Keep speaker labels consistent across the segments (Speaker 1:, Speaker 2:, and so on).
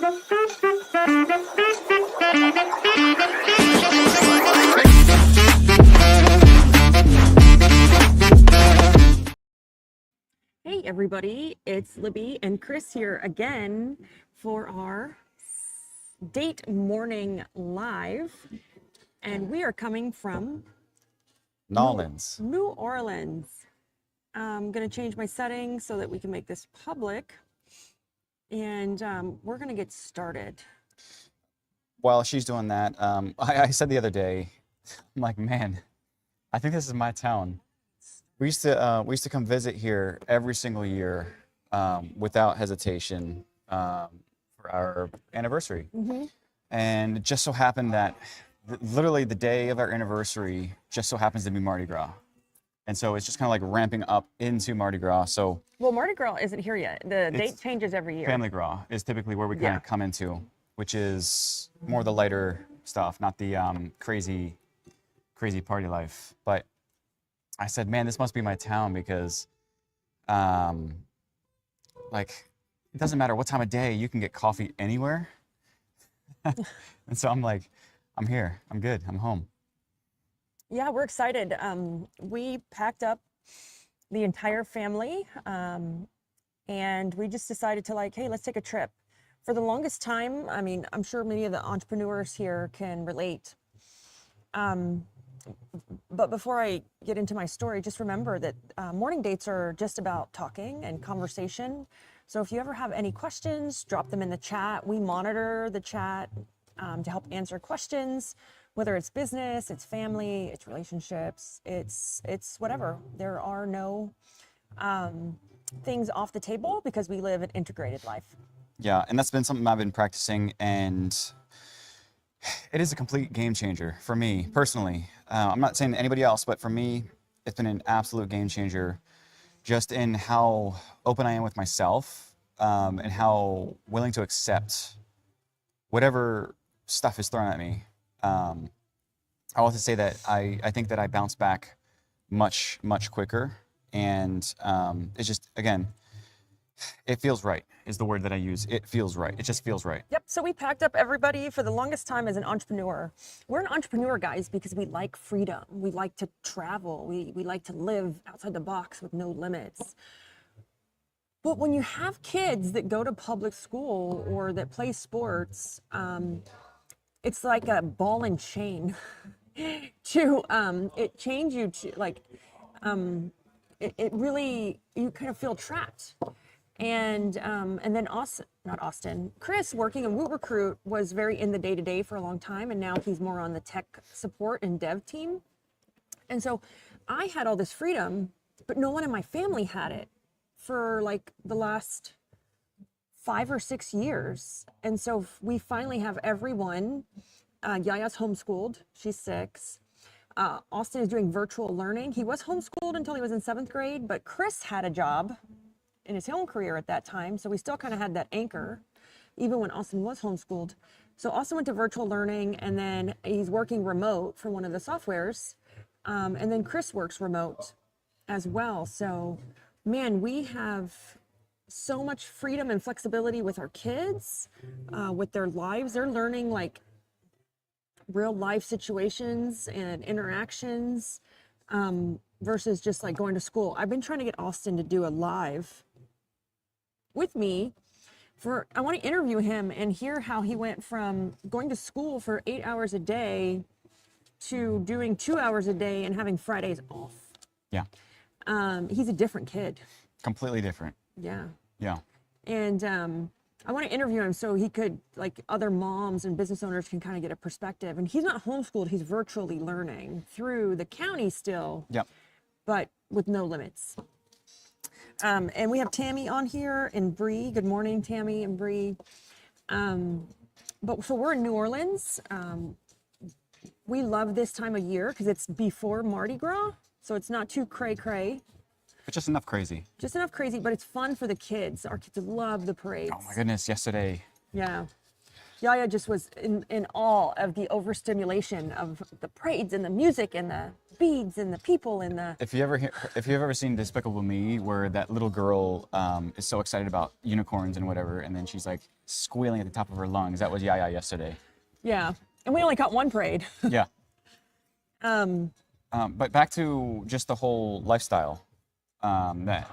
Speaker 1: Hey everybody, it's Libby and Chris here again for our date morning live, and we are coming from New Orleans. I'm going to change my settings so that we can make this public, and we're going to get started.
Speaker 2: While she's doing that, I said the other day, I'm like, man, I think this is my town. We used to come visit here every single year without hesitation for our anniversary.
Speaker 1: Mm-hmm.
Speaker 2: And it just so happened that literally the day of our anniversary just so happens to be Mardi Gras. And so it's just kind of like ramping up into Mardi Gras. So
Speaker 1: Well, Mardi Gras isn't here yet. The date changes every year.
Speaker 2: Family Gras is typically where we kind of come into, which is more the lighter stuff, not the crazy party life. But I said, man, this must be my town because, like, it doesn't matter what time of day, you can get coffee anywhere. And so I'm like, I'm here, I'm good, I'm home.
Speaker 1: Yeah, we're excited. We packed up the entire family, and we just decided to like, hey, let's take a trip. For the longest time, I mean, I'm sure many of the entrepreneurs here can relate. But before I get into my story, just remember that morning dates are just about talking and conversation. So if you ever have any questions, drop them in the chat. We monitor the chat to help answer questions, whether it's business, it's family, it's relationships, it's whatever. There are no things off the table because we live an integrated life.
Speaker 2: Yeah, and that's been something I've been practicing, and it is a complete game changer for me personally. I'm not saying anybody else, but for me, it's been an absolute game changer just in how open I am with myself and how willing to accept whatever stuff is thrown at me. I want to say that I think that I bounce back much quicker, and it's just, again, it feels right is the word that I use. It feels right. It just feels right.
Speaker 1: Yep. So we packed up everybody for the longest time as an entrepreneur. We're an entrepreneur, guys, because we like freedom. We like to travel. We like to live outside the box with no limits. But when you have kids that go to public school or that play sports, it's like a ball and chain to it chains you to like it really, you kind of feel trapped. And then Chris, working in Woot Recruit, was very in the day-to-day for a long time, and now he's more on the tech support and dev team. And so I had all this freedom, but no one in my family had it for like the last 5 or 6 years. And so we finally have everyone. Yaya's homeschooled, she's 6. Austin is doing virtual learning. He was homeschooled until he was in 7th grade, but Chris had a job in his own career at that time. So we still kind of had that anchor, even when Austin was homeschooled. So Austin went to virtual learning, and then he's working remote for one of the softwares. And then Chris works remote as well. So man, we have so much freedom and flexibility with our kids, with their lives. They're learning like real life situations and interactions versus just like going to school. I've been trying to get Austin to do a live with me I want to interview him and hear how he went from going to school for 8 hours a day to doing 2 hours a day and having Fridays off.
Speaker 2: Yeah.
Speaker 1: He's a different kid.
Speaker 2: Completely different.
Speaker 1: Yeah.
Speaker 2: Yeah.
Speaker 1: And I want to interview him so he could, like, other moms and business owners can kind of get a perspective. And he's not homeschooled, he's virtually learning through the county still.
Speaker 2: Yep.
Speaker 1: But with no limits. And we have Tammy on here and Bree. Good morning, Tammy and Bree. So we're in New Orleans. We love this time of year because it's before Mardi Gras. So it's not too cray-cray.
Speaker 2: But just enough crazy.
Speaker 1: Just enough crazy, but it's fun for the kids. Our kids love the parades.
Speaker 2: Oh my goodness, yesterday.
Speaker 1: Yeah. Yaya just was in awe of the overstimulation of the parades and the music and the beads and the people and the...
Speaker 2: If you've ever seen Despicable Me, where that little girl is so excited about unicorns and whatever, and then she's like squealing at the top of her lungs. That was Yaya yesterday.
Speaker 1: Yeah. And we only caught one parade.
Speaker 2: Yeah.
Speaker 1: Um,
Speaker 2: But back to just the whole lifestyle, that,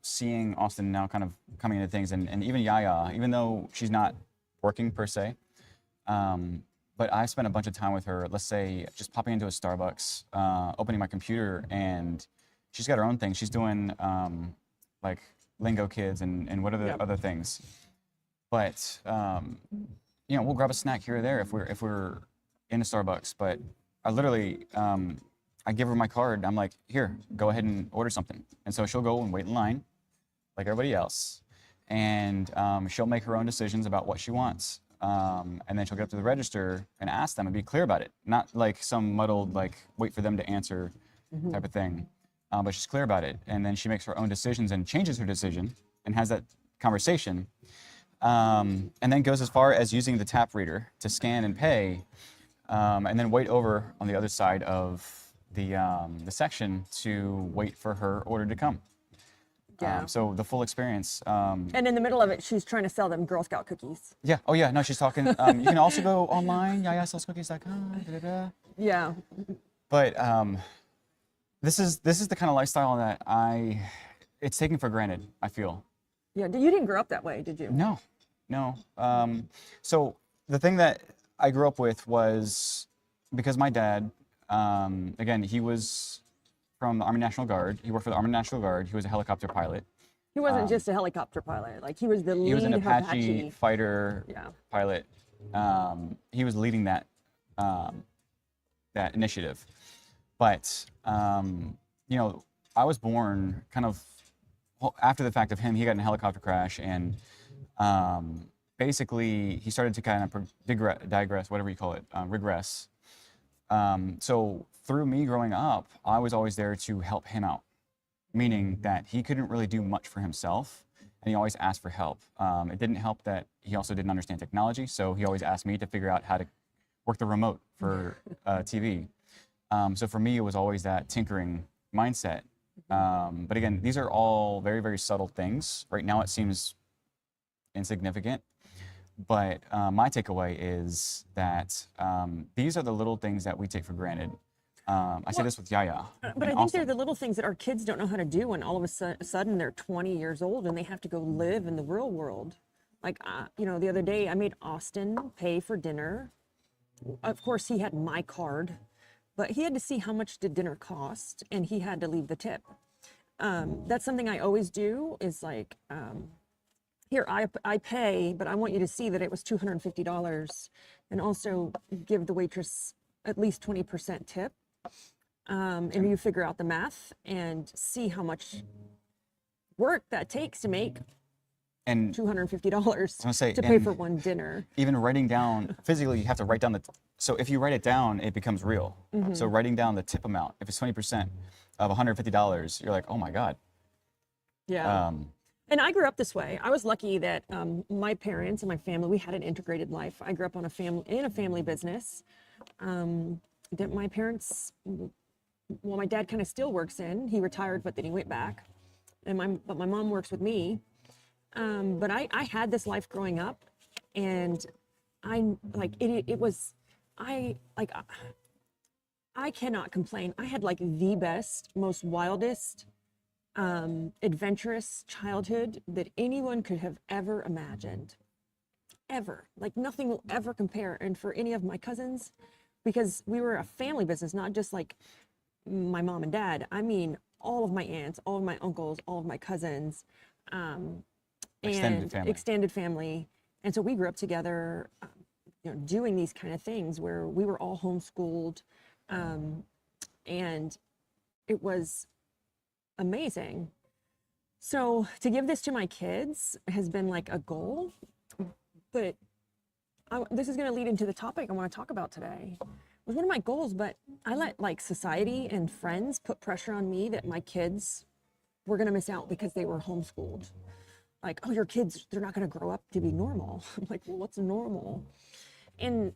Speaker 2: seeing Austin now kind of coming into things, and even Yaya, even though she's not working per se, but I spent a bunch of time with her, let's say just popping into a Starbucks, opening my computer, and she's got her own thing. She's doing like Lingo Kids and what are the
Speaker 1: Yep.
Speaker 2: other things. But we'll grab a snack here or there if we're in a Starbucks. But I literally I give her my card. I'm like, here, go ahead and order something. And so she'll go and wait in line like everybody else, and she'll make her own decisions about what she wants. And then she'll get up to the register and ask them and be clear about it, not like some muddled like wait for them to answer type of thing. But she's clear about it, and then she makes her own decisions and changes her decision and has that conversation. And then goes as far as using the tap reader to scan and pay, and then wait over on the other side of the section to wait for her order to come.
Speaker 1: Yeah.
Speaker 2: So the full experience.
Speaker 1: and in the middle of it, she's trying to sell them Girl Scout cookies.
Speaker 2: Yeah. Oh yeah. No, she's talking. You can also go online, yayasellscookies.com. Da, da, da.
Speaker 1: Yeah.
Speaker 2: But this is the kind of lifestyle that it's taken for granted, I feel.
Speaker 1: Yeah. You didn't grow up that way, did you?
Speaker 2: No, no. So the thing that I grew up with was, because my dad, again, he was from the Army National Guard. He worked for the Army National Guard. He was a helicopter pilot.
Speaker 1: He wasn't just a helicopter pilot. Like he was the lead
Speaker 2: He was an Apache
Speaker 1: Apache.
Speaker 2: fighter
Speaker 1: Yeah.
Speaker 2: pilot. He was leading that initiative. But I was born kind of after the fact of him. He got in a helicopter crash, and basically he started to kind of digress, whatever you call it, regress. So through me growing up, I was always there to help him out, meaning that he couldn't really do much for himself, and he always asked for help. It didn't help that he also didn't understand technology, so he always asked me to figure out how to work the remote for TV. So for me, it was always that tinkering mindset. But again, these are all very, very subtle things. Right now, it seems insignificant. But my takeaway is that these are the little things that we take for granted. I say this with Yaya.
Speaker 1: But I think they're the little things that our kids don't know how to do when all of a sudden they're 20 years old and they have to go live in the real world. Like, the other day I made Austin pay for dinner. Of course, he had my card, but he had to see how much did dinner cost, and he had to leave the tip. That's something I always do is like, here, I pay, but I want you to see that it was $250, and also give the waitress at least 20% tip. And you figure out the math and see how much work that takes to make
Speaker 2: And
Speaker 1: $250 to pay for one dinner.
Speaker 2: even writing down, physically, you have to write down so if you write it down, it becomes real. So writing down the tip amount, if it's 20% of $150, you're like, oh my God.
Speaker 1: Yeah. And I grew up this way. I was lucky that my parents and my family, we had an integrated life. I grew up in a family business that my parents, well, my dad kind of still works in. He retired, but then he went back. But my mom works with me. But I had this life growing up, and I cannot complain. I had like the best, most wildest, adventurous childhood that anyone could have ever imagined. Ever. Like nothing will ever compare. And for any of my cousins, because we were a family business, not just like my mom and dad. I mean, all of my aunts, all of my uncles, all of my cousins, extended family. And so we grew up together, doing these kind of things where we were all homeschooled. And it was amazing. So to give this to my kids has been like a goal, but this is going to lead into the topic I want to talk about today. It was one of my goals, but I let like society and friends put pressure on me that my kids were going to miss out because they were homeschooled. Like, oh, your kids, they're not going to grow up to be normal. I'm like, well, what's normal? And,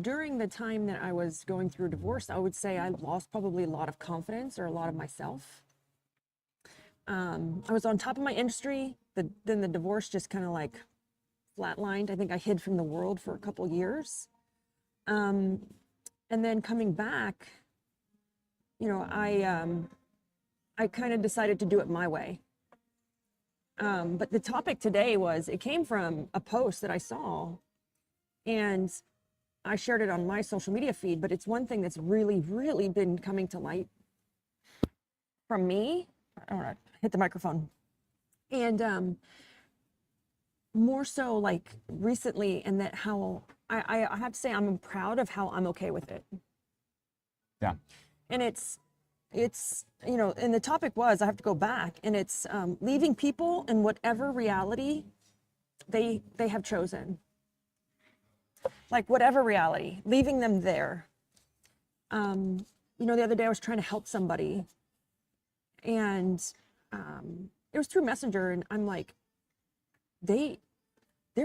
Speaker 1: during the time that I was going through a divorce, I would say I lost probably a lot of confidence or a lot of myself. I was on top of my industry, then the divorce just kind of like flatlined. I think I hid from the world for a couple years. And then coming back, you know, I kind of decided to do it my way. But the topic today was, it came from a post that I saw, and I shared it on my social media feed, but it's one thing that's really, really been coming to light from me. I don't want to hit the microphone. And more so like recently, and that how I have to say I'm proud of how I'm okay with it.
Speaker 2: Yeah.
Speaker 1: And it's, you know, and the topic was, I have to go back, and it's leaving people in whatever reality they have chosen. Like whatever reality, leaving them there. You know, the other day I was trying to help somebody, and it was through Messenger, and I'm like, they're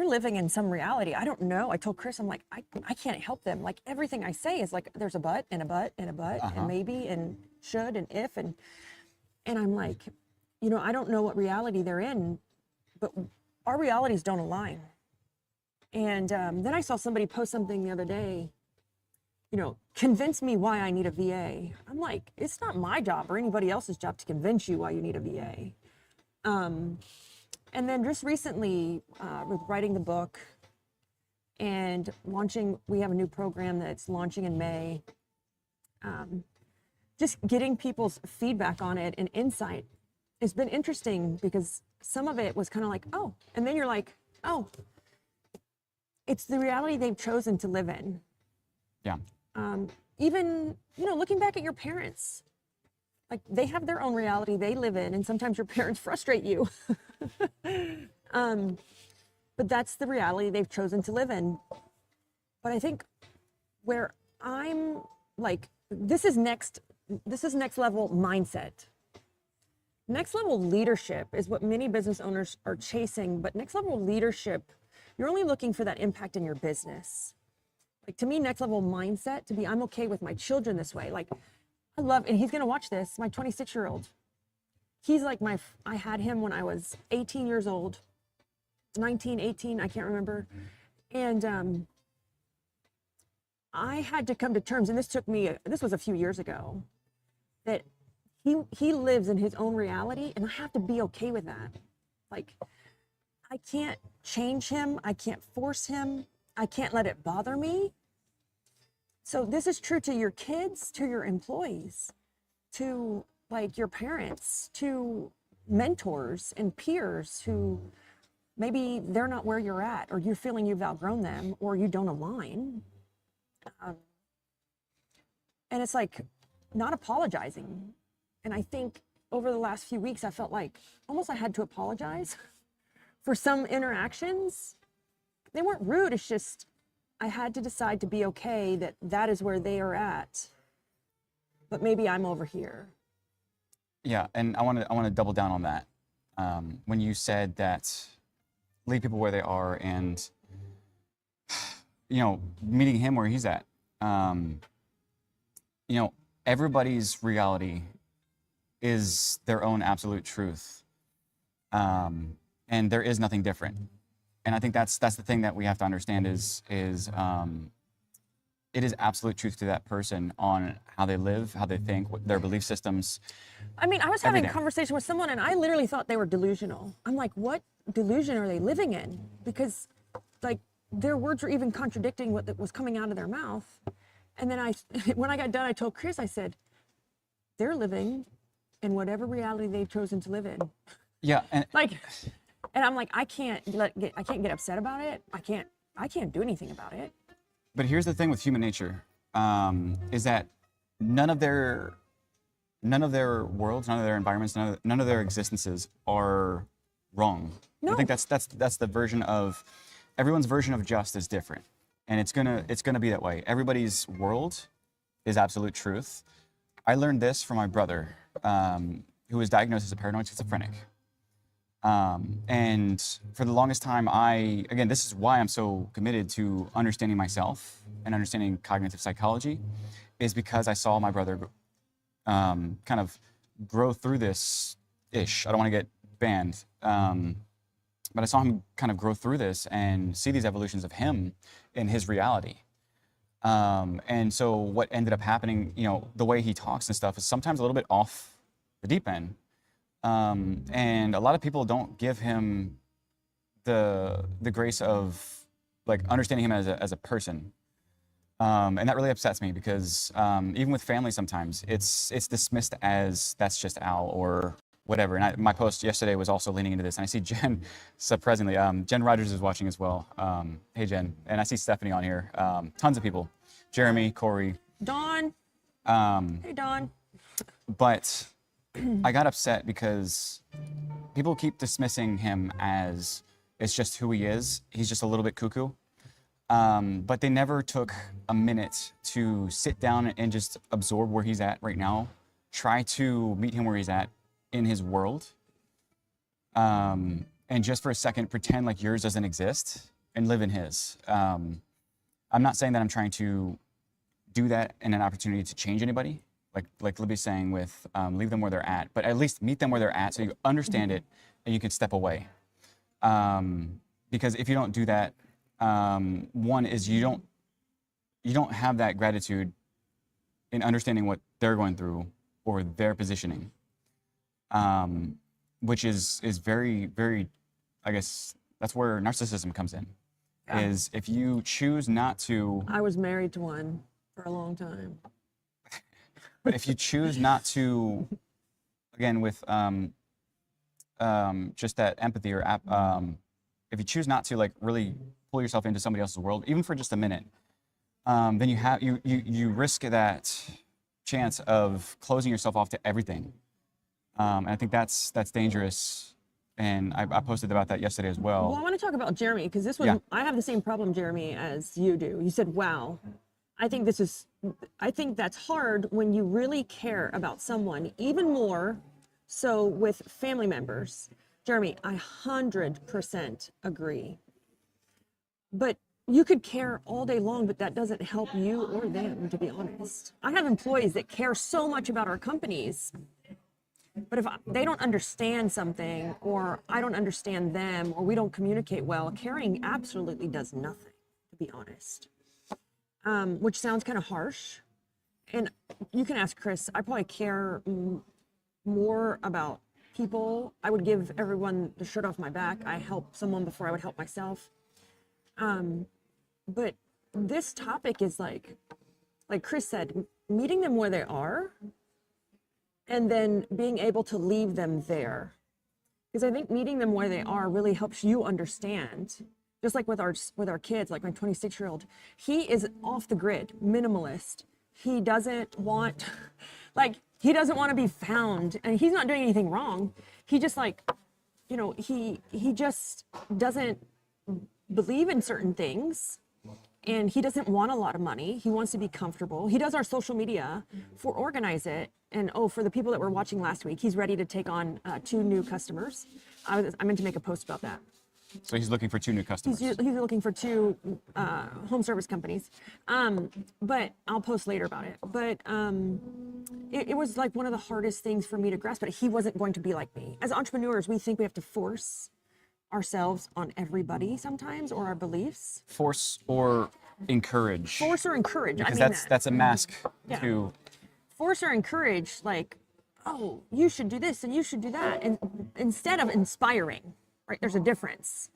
Speaker 1: living in some reality. I don't know. I told Chris, I'm like, I can't help them. Like everything I say is like, there's a but and a but and a but and maybe and should and if, and I'm like, you know, I don't know what reality they're in, but our realities don't align. And then I saw somebody post something the other day, you know, convince me why I need a VA. I'm like, it's not my job or anybody else's job to convince you why you need a VA. And then just recently, with writing the book and launching, we have a new program that's launching in May. Just getting people's feedback on it and insight has been interesting, because some of it was kind of like, oh, and then you're like, oh, it's the reality they've chosen to live in.
Speaker 2: Yeah.
Speaker 1: Even, you know, looking back at your parents, like they have their own reality they live in, and sometimes your parents frustrate you. But that's the reality they've chosen to live in. But I think where I'm like, this is next level mindset. Next level leadership is what many business owners are chasing, but next level leadership, you're only looking for that impact in your business. Like to me, next level mindset to be, I'm okay with my children this way. Like I love, and he's gonna watch this, my 26-year-old. He's like I had him when I was 18 years old, 19, 18, I can't remember. And I had to come to terms, and this was a few years ago, that he lives in his own reality, and I have to be okay with that. Like, I can't change him, I can't force him, I can't let it bother me. So this is true to your kids, to your employees, to like your parents, to mentors and peers who maybe they're not where you're at, or you're feeling you've outgrown them, or you don't align. And it's like not apologizing. And I think over the last few weeks, I felt like almost I had to apologize for some interactions. They weren't rude, it's just I had to decide to be okay that that is where they are at, but maybe I'm over here.
Speaker 2: Yeah, and I want to double down on that. When you said that leave people where they are, and you know, meeting him where he's at. You know, everybody's reality is their own absolute truth, and there is nothing different. And I think that's the thing that we have to understand is it is absolute truth to that person on how they live, how they think, what their belief systems.
Speaker 1: I mean, I was having a
Speaker 2: Everything.
Speaker 1: conversation with someone, and I literally thought they were delusional. I'm like, what delusion are they living in? Because like their words were even contradicting what was coming out of their mouth. And then when I got done, I told Chris, I said, they're living in whatever reality they've chosen to live in.
Speaker 2: Yeah, and
Speaker 1: Like, and I'm like, I can't get upset about it. I can't do anything about it.
Speaker 2: but here's the thing with human nature, is that none of their worlds, none of their environments, none of their existences are wrong.
Speaker 1: No.
Speaker 2: I think that's the version of everyone's version of just is different, and it's gonna be that way. Everybody's world is absolute truth. I learned this from my brother, who was diagnosed as a paranoid schizophrenic. And for the longest time, again, this is why I'm so committed to understanding myself and understanding cognitive psychology, is because I saw my brother kind of grow through this ish. I don't want to get banned. but I saw him kind of grow through this and see these evolutions of him in his reality. And so what ended up happening, the way he talks and stuff is sometimes a little bit off the deep end. And a lot of people don't give him the grace of like understanding him as a person. And that really upsets me because even with family sometimes it's dismissed as that's just Al or whatever. And my post yesterday was also leaning into this. And I see Jen, surprisingly, Jen Rogers is watching as well. Hey, Jen. And I see Stephanie on here. Tons of people. Jeremy, Corey.
Speaker 1: Dawn. Hey, Dawn.
Speaker 2: But I got upset because people keep dismissing him as it's just who he is. He's just a little bit cuckoo. But they never took a minute to sit down and just absorb where he's at right now. Try to meet him where he's at in his world. And just for a second, pretend like yours doesn't exist and live in his. I'm not saying that I'm trying to do that in an opportunity to change anybody. Like Libby's saying with leave them where they're at, but at least meet them where they're at so you understand it and you can step away. Because if you don't do that, one is you don't have that gratitude in understanding what they're going through or their positioning, which is very, very, I guess that's where narcissism comes in. Yeah. Is if you choose not to.
Speaker 1: I was married to one for a long time.
Speaker 2: But if you choose not to, again, with just that empathy or if you choose not to like really pull yourself into somebody else's world, even for just a minute, then you risk that chance of closing yourself off to everything. And I think that's dangerous. And I posted about that yesterday as well.
Speaker 1: Well, I want to talk about Jeremy because this one, I have the same problem, Jeremy, as you do. You said, wow. I think that's hard when you really care about someone, even more so with family members. Jeremy, I 100% agree. But you could care all day long, but that doesn't help you or them, to be honest. I have employees that care so much about our companies, but if they don't understand something or I don't understand them or we don't communicate well, caring absolutely does nothing, to be honest. Which sounds kind of harsh. And you can ask Chris, I probably care more about people. I would give everyone the shirt off my back. I help someone before I would help myself. But this topic is like Chris said, meeting them where they are and then being able to leave them there. Because I think meeting them where they are really helps you understand. Just like with our kids, like my 26-year-old, he is off the grid, minimalist. He doesn't want to be found, and he's not doing anything wrong. He just he just doesn't believe in certain things, and he doesn't want a lot of money. He wants to be comfortable. He does our social media for Organize It, and for the people that were watching last week, he's ready to take on 2 new customers. I meant to make a post about that.
Speaker 2: So he's looking for 2 new customers.
Speaker 1: He's looking for 2 home service companies, but I'll post later about it. But it was like one of the hardest things for me to grasp, but he wasn't going to be like me. As entrepreneurs, we think we have to force ourselves on everybody sometimes, or our beliefs.
Speaker 2: Force or encourage.
Speaker 1: Force or encourage.
Speaker 2: Because
Speaker 1: I mean
Speaker 2: that's a mask to.
Speaker 1: Force or encourage, like, oh, you should do this and you should do that, and instead of inspiring. Right? There's a difference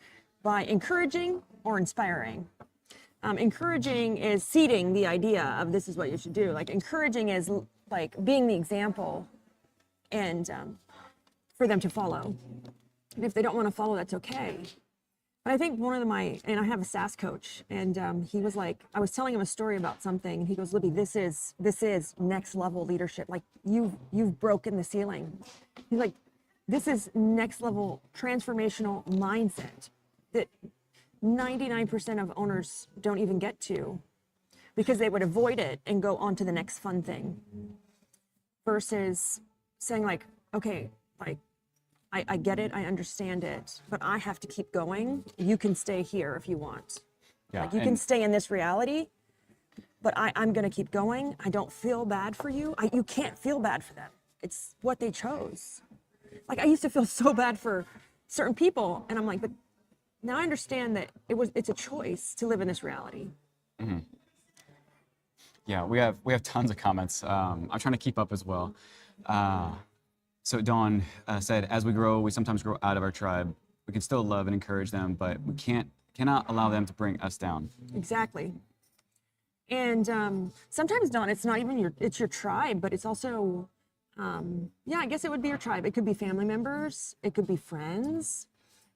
Speaker 1: by encouraging or inspiring. Encouraging is seeding the idea of this is what you should do. Like encouraging is like being the example and for them to follow. And if they don't want to follow, that's okay. But I think and I have a SaaS coach, and he was like, I was telling him a story about something, and he goes, Libby, this is next level leadership. Like you've broken the ceiling. He's like, this is next level transformational mindset that 99% of owners don't even get to because they would avoid it and go on to the next fun thing versus saying like, okay, like I get it, I understand it, but I have to keep going. You can stay here if you want. Yeah, like you can stay in this reality, but I'm going to keep going. I don't feel bad for you. You can't feel bad for them. It's what they chose. Like I used to feel so bad for certain people, and I'm like, but Now I understand that it's a choice to live in this reality.
Speaker 2: Yeah, we have tons of comments. I'm trying to keep up as well. So Dawn said, as we grow, we sometimes grow out of our tribe. We can still love and encourage them, but we cannot allow them to bring us down.
Speaker 1: Exactly. And sometimes, Dawn, it's not even it's your tribe, but it's also, yeah, I guess it would be your tribe. It could be family members. It could be friends.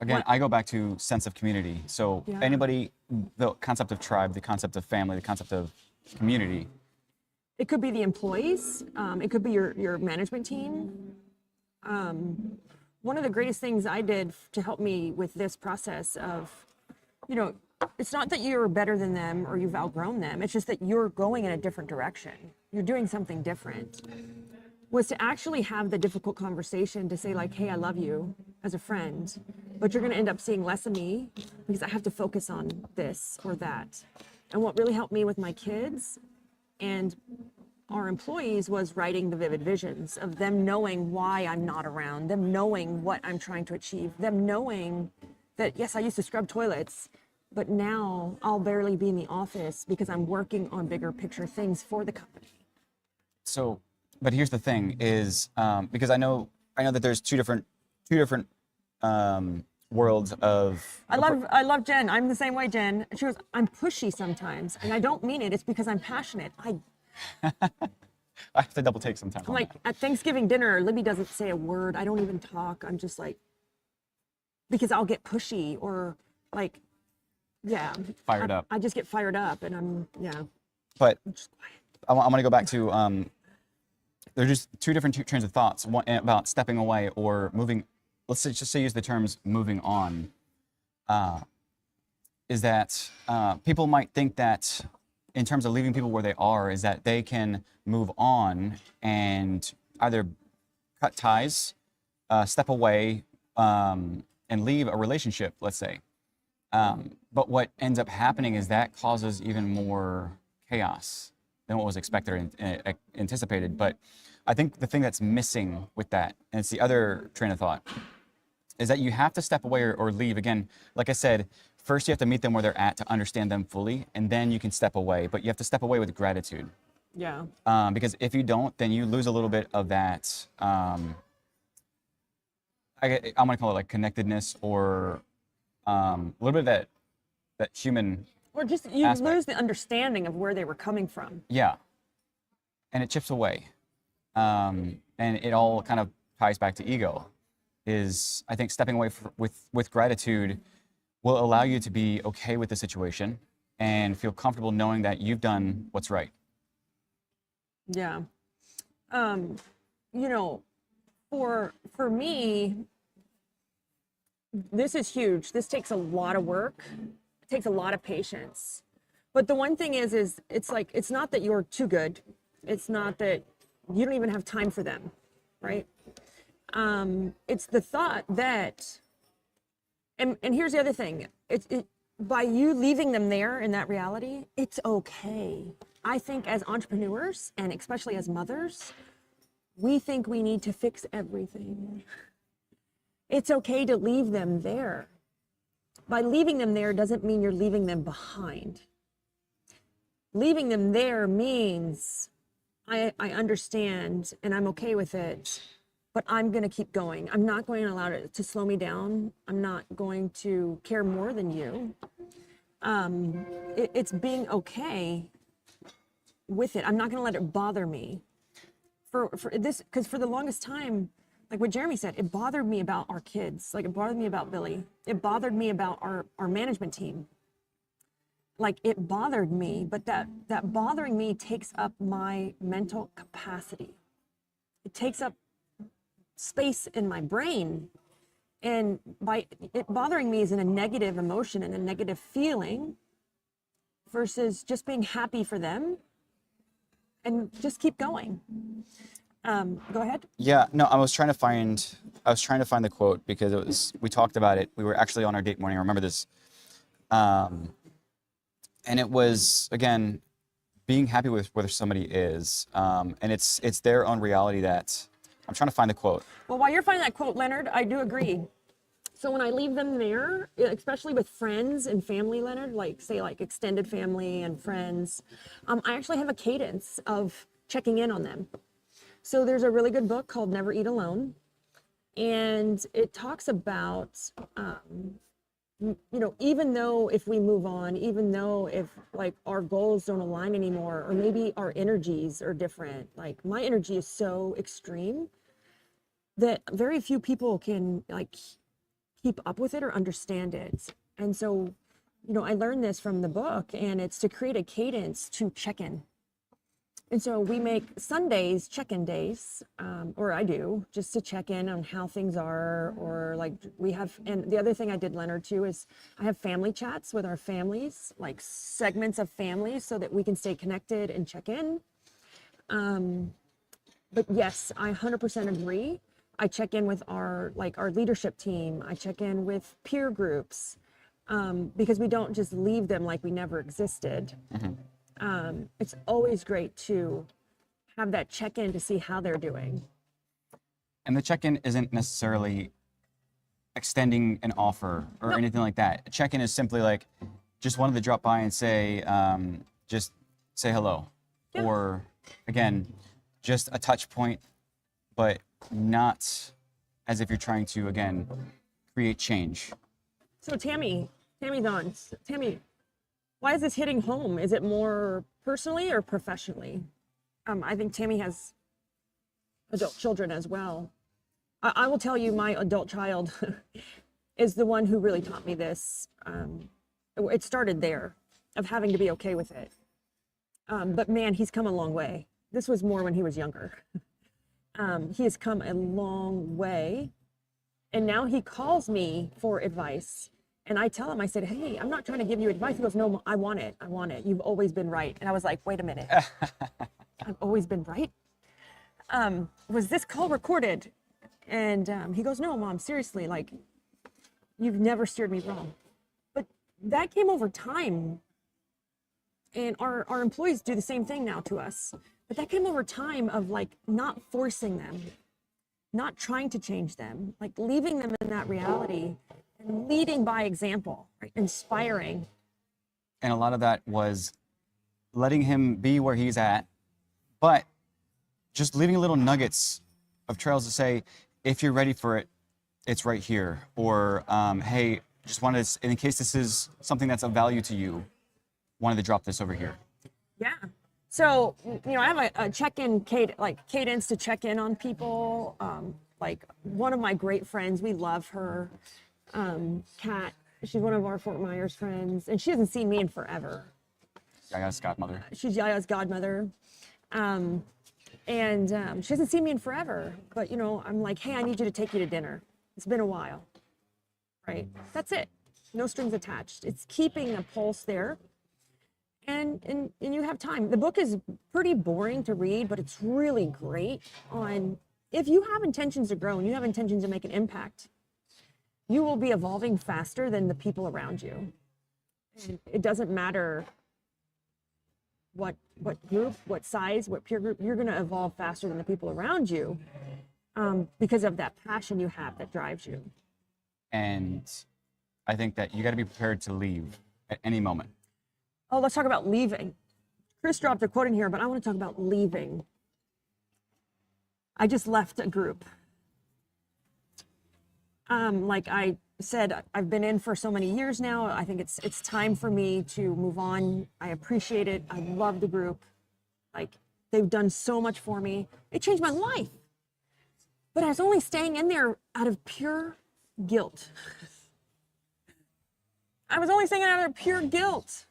Speaker 2: Again, I go back to sense of community. So
Speaker 1: Yeah.
Speaker 2: anybody, the concept of tribe, the concept of family, the concept of community.
Speaker 1: It could be the employees. It could be your management team. One of the greatest things I did to help me with this process of, it's not that you're better than them or you've outgrown them. It's just that you're going in a different direction. You're doing something different. Was to actually have the difficult conversation to say like, hey, I love you as a friend, but you're going to end up seeing less of me because I have to focus on this or that. And what really helped me with my kids and our employees was writing the vivid visions of them knowing why I'm not around, them knowing what I'm trying to achieve, them knowing that, yes, I used to scrub toilets, but now I'll barely be in the office because I'm working on bigger picture things for the company.
Speaker 2: So, but here's the thing is, because I know that there's two different worlds of.
Speaker 1: I love Jen. I'm the same way, Jen. She goes, I'm pushy sometimes, and I don't mean it. It's because I'm passionate.
Speaker 2: I have to double take sometimes.
Speaker 1: Like at Thanksgiving dinner, Libby doesn't say a word. I don't even talk. I'm just like, because I'll get pushy or like, yeah.
Speaker 2: Fired up.
Speaker 1: I just get fired up and
Speaker 2: But
Speaker 1: I'm just quiet.
Speaker 2: I'm going to go back to, there's just two different trains of thoughts. One about stepping away or moving. Let's just say use the terms moving on. Is that people might think that in terms of leaving people where they are, is that they can move on and either cut ties, step away, and leave a relationship, let's say. But what ends up happening is that causes even more chaos than what was expected and anticipated. But I think the thing that's missing with that, and it's the other train of thought, is that you have to step away or leave. Again, like I said, first you have to meet them where they're at to understand them fully, and then you can step away. But you have to step away with gratitude.
Speaker 1: Yeah.
Speaker 2: Because if you don't, then you lose a little bit of that, I'm going to call it like connectedness or a little bit of that human
Speaker 1: Or just you
Speaker 2: aspect.
Speaker 1: lose the understanding of where they were coming from.
Speaker 2: Yeah. And it chips away. And it all kind of ties back to ego. Is I think stepping away with gratitude will allow you to be okay with the situation and feel comfortable knowing that you've done what's right.
Speaker 1: Yeah. For me, this is huge. This takes a lot of work. It takes a lot of patience. But the one thing is it's like, it's not that you're too good. It's not that you don't even have time for them, right? It's the thought that, and here's the other thing, by you leaving them there in that reality, it's okay. I think as entrepreneurs, and especially as mothers, we think we need to fix everything. It's okay to leave them there. By leaving them there doesn't mean you're leaving them behind. Leaving them there means I understand and I'm okay with it, but I'm going to keep going. I'm not going to allow it to slow me down. I'm not going to care more than you. It's being okay with it. I'm not going to let it bother me. For this, because for the longest time, like what Jeremy said, it bothered me about our kids. Like it bothered me about Billy. It bothered me about our management team. Like it bothered me, but that bothering me takes up my mental capacity. It takes up space in my brain. And by it bothering me is in a negative emotion and a negative feeling versus just being happy for them and just keep going. Go ahead.
Speaker 2: Yeah, no, I was trying to find the quote because we talked about it. We were actually on our date morning. I remember this. And it was, again, being happy with where somebody is. And it's their own reality that I'm trying to find the quote.
Speaker 1: Well, while you're finding that quote, Leonard, I do agree. So when I leave them there, especially with friends and family, Leonard, like say like extended family and friends, I actually have a cadence of checking in on them. So there's a really good book called Never Eat Alone, and it talks about, even though if we move on, even though if like our goals don't align anymore, or maybe our energies are different, like my energy is so extreme that very few people can like keep up with it or understand it. And so, I learned this from the book, and it's to create a cadence to check in. And so we make Sundays check-in days, or I do, just to check in on how things are, or like we have, and the other thing I did, Leonard, too, is I have family chats with our families, like segments of families, so that we can stay connected and check in. But yes, I 100% agree. I check in with our leadership team. I check in with peer groups, because we don't just leave them like we never existed. It's always great to have that check-in to see how they're doing.
Speaker 2: And the check-in isn't necessarily extending an offer or anything like that. A check-in is simply like, just wanted to drop by and say, just say hello.
Speaker 1: Yeah.
Speaker 2: Or again, just a touch point, but not as if you're trying to, again, create change.
Speaker 1: So Tammy's on. Tammy, why is this hitting home? Is it more personally or professionally? I think Tammy has adult children as well. I will tell you, my adult child is the one who really taught me this. It started there, of having to be okay with it. But man, he's come a long way. This was more when he was younger. He has come a long way. And now he calls me for advice. And I tell him, I said, hey, I'm not trying to give you advice. He goes, no, I want it. I want it. You've always been right. And I was like, wait a minute. I've always been right? Was this call recorded? And he goes, no, Mom, seriously, like, you've never steered me wrong. But that came over time. And our employees do the same thing now to us. But that came over time of like not forcing them, not trying to change them, like leaving them in that reality and leading by example, right? Inspiring.
Speaker 2: And a lot of that was letting him be where he's at, but just leaving little nuggets of trails to say, if you're ready for it, it's right here. Or, hey, just wanted to, in case this is something that's of value to you, wanted to drop this over here.
Speaker 1: Yeah. So, I have a check-in cadence to check in on people. Like one of my great friends, we love her, Kat. She's one of our Fort Myers friends, and she hasn't seen me in forever.
Speaker 2: Yaya's godmother.
Speaker 1: She's Yaya's godmother. And she hasn't seen me in forever. But, I'm like, hey, I need you to take you to dinner. It's been a while, right? That's it. No strings attached. It's keeping a pulse there. And you have time. The book is pretty boring to read, but it's really great on if you have intentions to grow and you have intentions to make an impact, you will be evolving faster than the people around you. And it doesn't matter what group, what size, what peer group, you're going to evolve faster than the people around you, because of that passion you have that drives you.
Speaker 2: And I think that you got to be prepared to leave at any moment.
Speaker 1: Oh, let's talk about leaving. Chris dropped a quote in here, but I want to talk about leaving. I just left a group. Like I said, I've been in for so many years now. I think it's time for me to move on. I appreciate it. I love the group. Like, they've done so much for me. It changed my life. But I was only staying in there out of pure guilt. I was only staying out of pure guilt.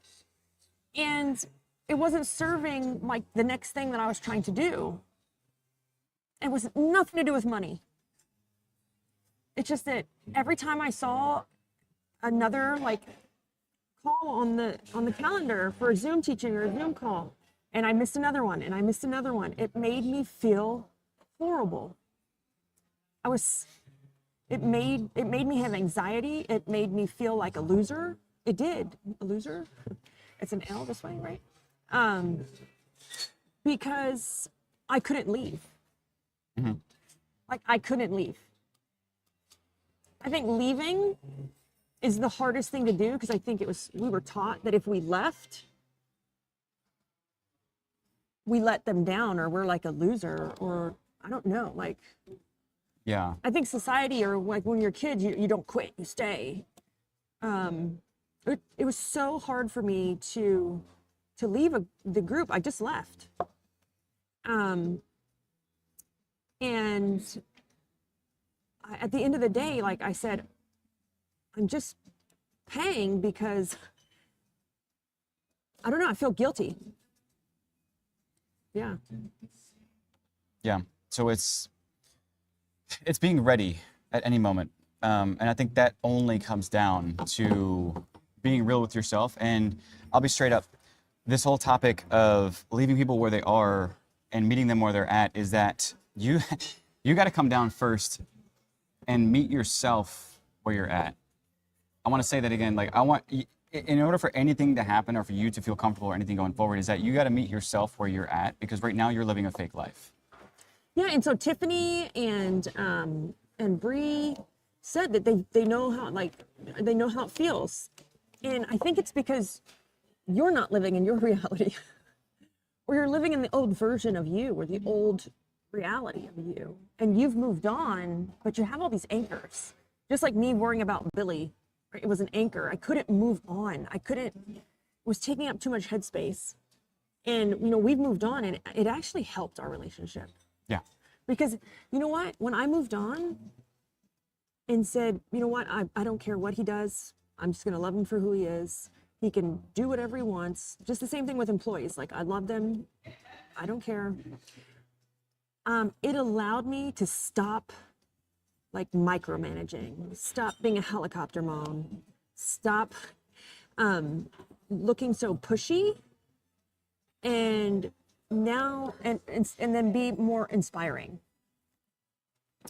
Speaker 1: And it wasn't serving like the next thing that I was trying to do. It was nothing to do with money. It's just that every time I saw another like call on the calendar for a Zoom teaching or a Zoom call, and I missed another one, and I missed another one, it made me feel horrible. It made me have anxiety. It made me feel like a loser. It did. A loser. It's an L this way, right? Because I couldn't leave. Mm-hmm. Like, I couldn't leave. I think leaving is the hardest thing to do because I think we were taught that if we left, we let them down or we're like a loser or I don't know. Like,
Speaker 2: Yeah.
Speaker 1: I think society or like when you're kids, you don't quit, you stay. It was so hard for me to leave the group. I just left. And at the end of the day, like I said, I'm just paying because I don't know, I feel guilty. Yeah.
Speaker 2: Yeah. So it's being ready at any moment. And I think that only comes down to being real with yourself. And I'll be straight up. This whole topic of leaving people where they are and meeting them where they're at is that you got to come down first and meet yourself where you're at. I want to say that again. Like in order for anything to happen or for you to feel comfortable or anything going forward, is that you got to meet yourself where you're at, because right now you're living a fake life.
Speaker 1: Yeah, and so Tiffany and Bree said that they know how it feels, and I think it's because you're not living in your reality, or you're living in the old version of you, or the old reality of you, and you've moved on, but you have all these anchors. Just like me worrying about Billy, right? It was an anchor. I couldn't move on. It was taking up too much headspace, and we've moved on, and it actually helped our relationship.
Speaker 2: Yeah.
Speaker 1: Because you know what? When I moved on and said, you know what, I don't care what he does. I'm just going to love him for who he is. He can do whatever he wants. Just the same thing with employees. Like, I love them. I don't care. It allowed me to stop like micromanaging, stop being a helicopter mom, stop looking so pushy, and then be more inspiring.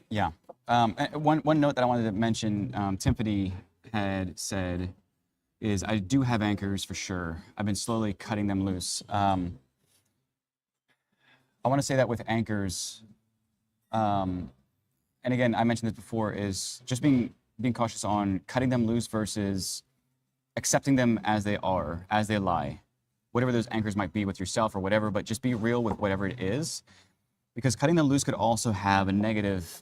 Speaker 2: Yeah. And one note that I wanted to mention, Tiffany had said, is I do have anchors for sure. I've been slowly cutting them loose. I want to say that with anchors, and again, I mentioned this before, is just being cautious on cutting them loose versus accepting them as they are, as they lie. Whatever those anchors might be with yourself or whatever, but just be real with whatever it is. Because cutting them loose could also have a negative,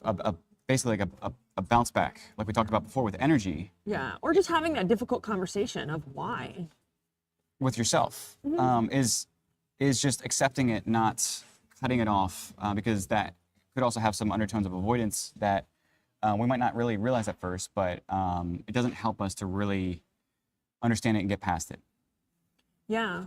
Speaker 2: basically like a bounce back, like we talked about before with energy.
Speaker 1: Yeah, or just having that difficult conversation of why.
Speaker 2: With yourself, is just accepting it, not cutting it off, because that could also have some undertones of avoidance that we might not really realize at first, but it doesn't help us to really understand it and get past it.
Speaker 1: Yeah.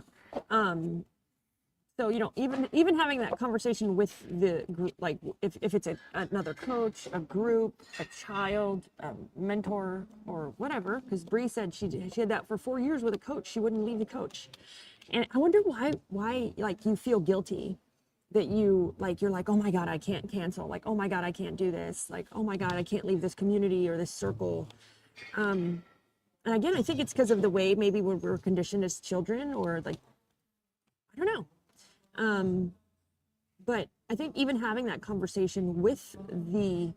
Speaker 1: So, even having that conversation with the group, like if it's another coach, a group, a child, a mentor, or whatever, because Bree said she had that for 4 years with a coach. She wouldn't leave the coach. And I wonder why like you feel guilty that you're like, oh my God, I can't cancel. Like, oh my God, I can't do this. Like, oh my God, I can't leave this community or this circle. And again, I think it's because of the way maybe we were conditioned as children, or like, I don't know. But I think even having that conversation with the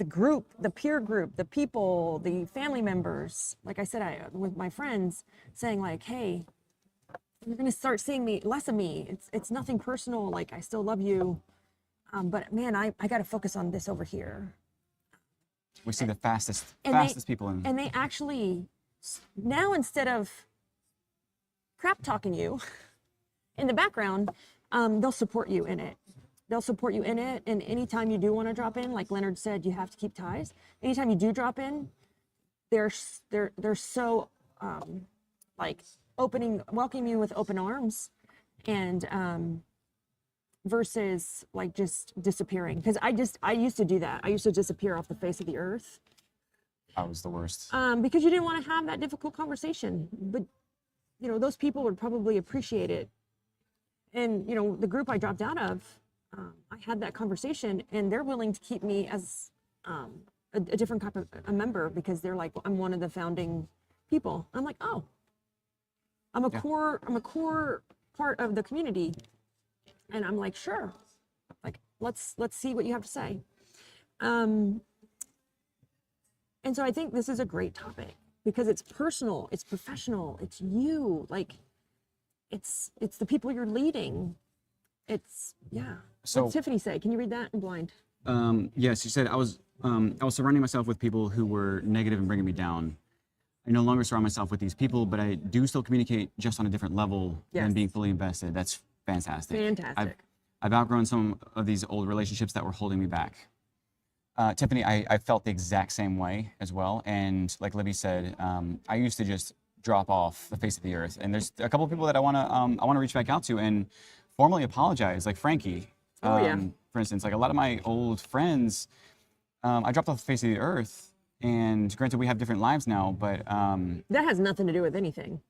Speaker 1: group, the peer group, the people, the family members, like I said, with my friends, saying like, hey, you're going to start seeing less of me. It's nothing personal. Like, I still love you. But man, I got to focus on this over here.
Speaker 2: We see the fastest people in.
Speaker 1: And they actually, now instead of crap talking you in the background, they'll support you in it. They'll support you in it. And anytime you do want to drop in, like Leonard said, you have to keep ties. Anytime you do drop in, they're so like welcoming you with open arms, and versus like just disappearing. Because I used to do that. I used to disappear off the face of the earth.
Speaker 2: I was the worst.
Speaker 1: Because you didn't want to have that difficult conversation. But those people would probably appreciate it. And the group I dropped out of, I had that conversation, and they're willing to keep me as a different type of a member, because they're like, well, I'm one of the founding people. I'm like, oh, I'm a core part of the community. And I'm like, sure, like let's see what you have to say. And so I think this is a great topic because it's personal, it's professional, it's you, like it's the people you're leading. It's, yeah.
Speaker 2: So-
Speaker 1: What's Tiffany say? Can you read that in blind?
Speaker 3: Yes, you said I was surrounding myself with people who were negative and bringing me down. I no longer surround myself with these people, but I do still communicate just on a different level
Speaker 1: Yes.
Speaker 3: than being fully invested. That's fantastic.
Speaker 1: Fantastic.
Speaker 3: I've outgrown some of these old relationships that were holding me back.
Speaker 2: Tiffany, I felt the exact same way as well. And like Libby said, I used to just drop off the face of the earth. And there's a couple of people that I wanna reach back out to and formally apologize, like Frankie.
Speaker 1: Oh, yeah.
Speaker 2: For instance, like a lot of my old friends, I dropped off the face of the earth. And granted, we have different lives now, but
Speaker 1: That has nothing to do with anything.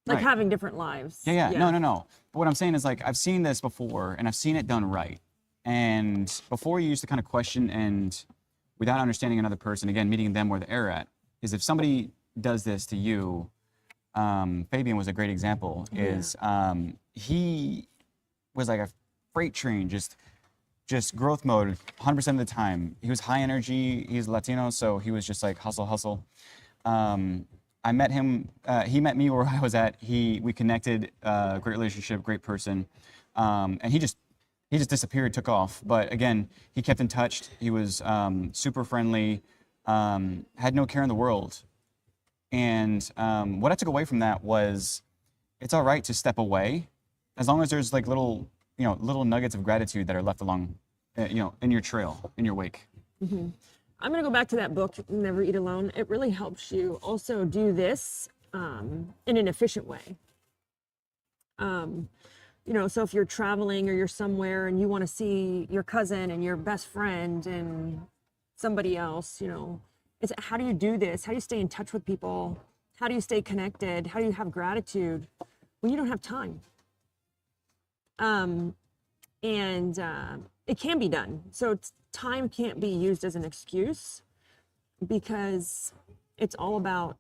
Speaker 1: Like
Speaker 2: Right.
Speaker 1: having different lives.
Speaker 2: yeah. No. But what I'm saying is like I've seen this before, and I've seen it done right. And before you used to kind of question and without understanding another person, again, meeting them where they're at, is if somebody does this to you, Fabian was a great example, is he was like a freight train, just growth mode 100% of the time. He was high energy, he's Latino, so he was just like hustle. I met him, he met me where I was at, we connected, great relationship, great person, and he just disappeared, took off. But again, he kept in touch. He was super friendly, had no care in the world. And what I took away from that was, it's all right to step away, as long as there's like little nuggets of gratitude that are left along, in your trail, in your wake.
Speaker 1: I'm going to go back to that book, Never Eat Alone. It really helps you also do this in an efficient way. So if you're traveling or you're somewhere and you want to see your cousin and your best friend and somebody else, it's how do you do this? How do you stay in touch with people? How do you stay connected? How do you have gratitude when you don't have time? It can be done. So time can't be used as an excuse because it's all about,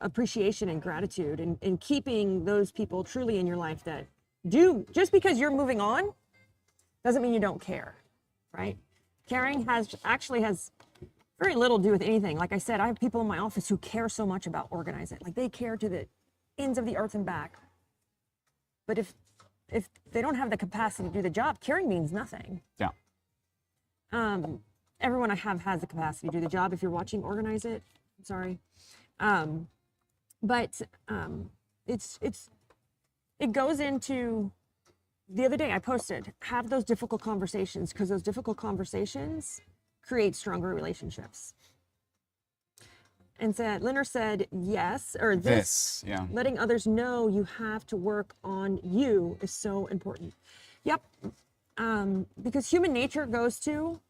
Speaker 1: appreciation and gratitude and keeping those people truly in your life that do. Just because you're moving on doesn't mean you don't care, right? Caring actually has very little to do with anything. Like I said, I have people in my office who care so much about organizing. Like they care to the ends of the earth and back. But if they don't have the capacity to do the job, caring means nothing.
Speaker 2: Yeah.
Speaker 1: Everyone I have has the capacity to do the job. If you're watching, organize it. I'm sorry. It goes into, the other day I posted, have those difficult conversations, because those difficult conversations create stronger relationships. And Leonard said, yes, or this,
Speaker 2: Yeah.
Speaker 1: letting others know you have to work on you is so important. Yep. Because human nature goes to,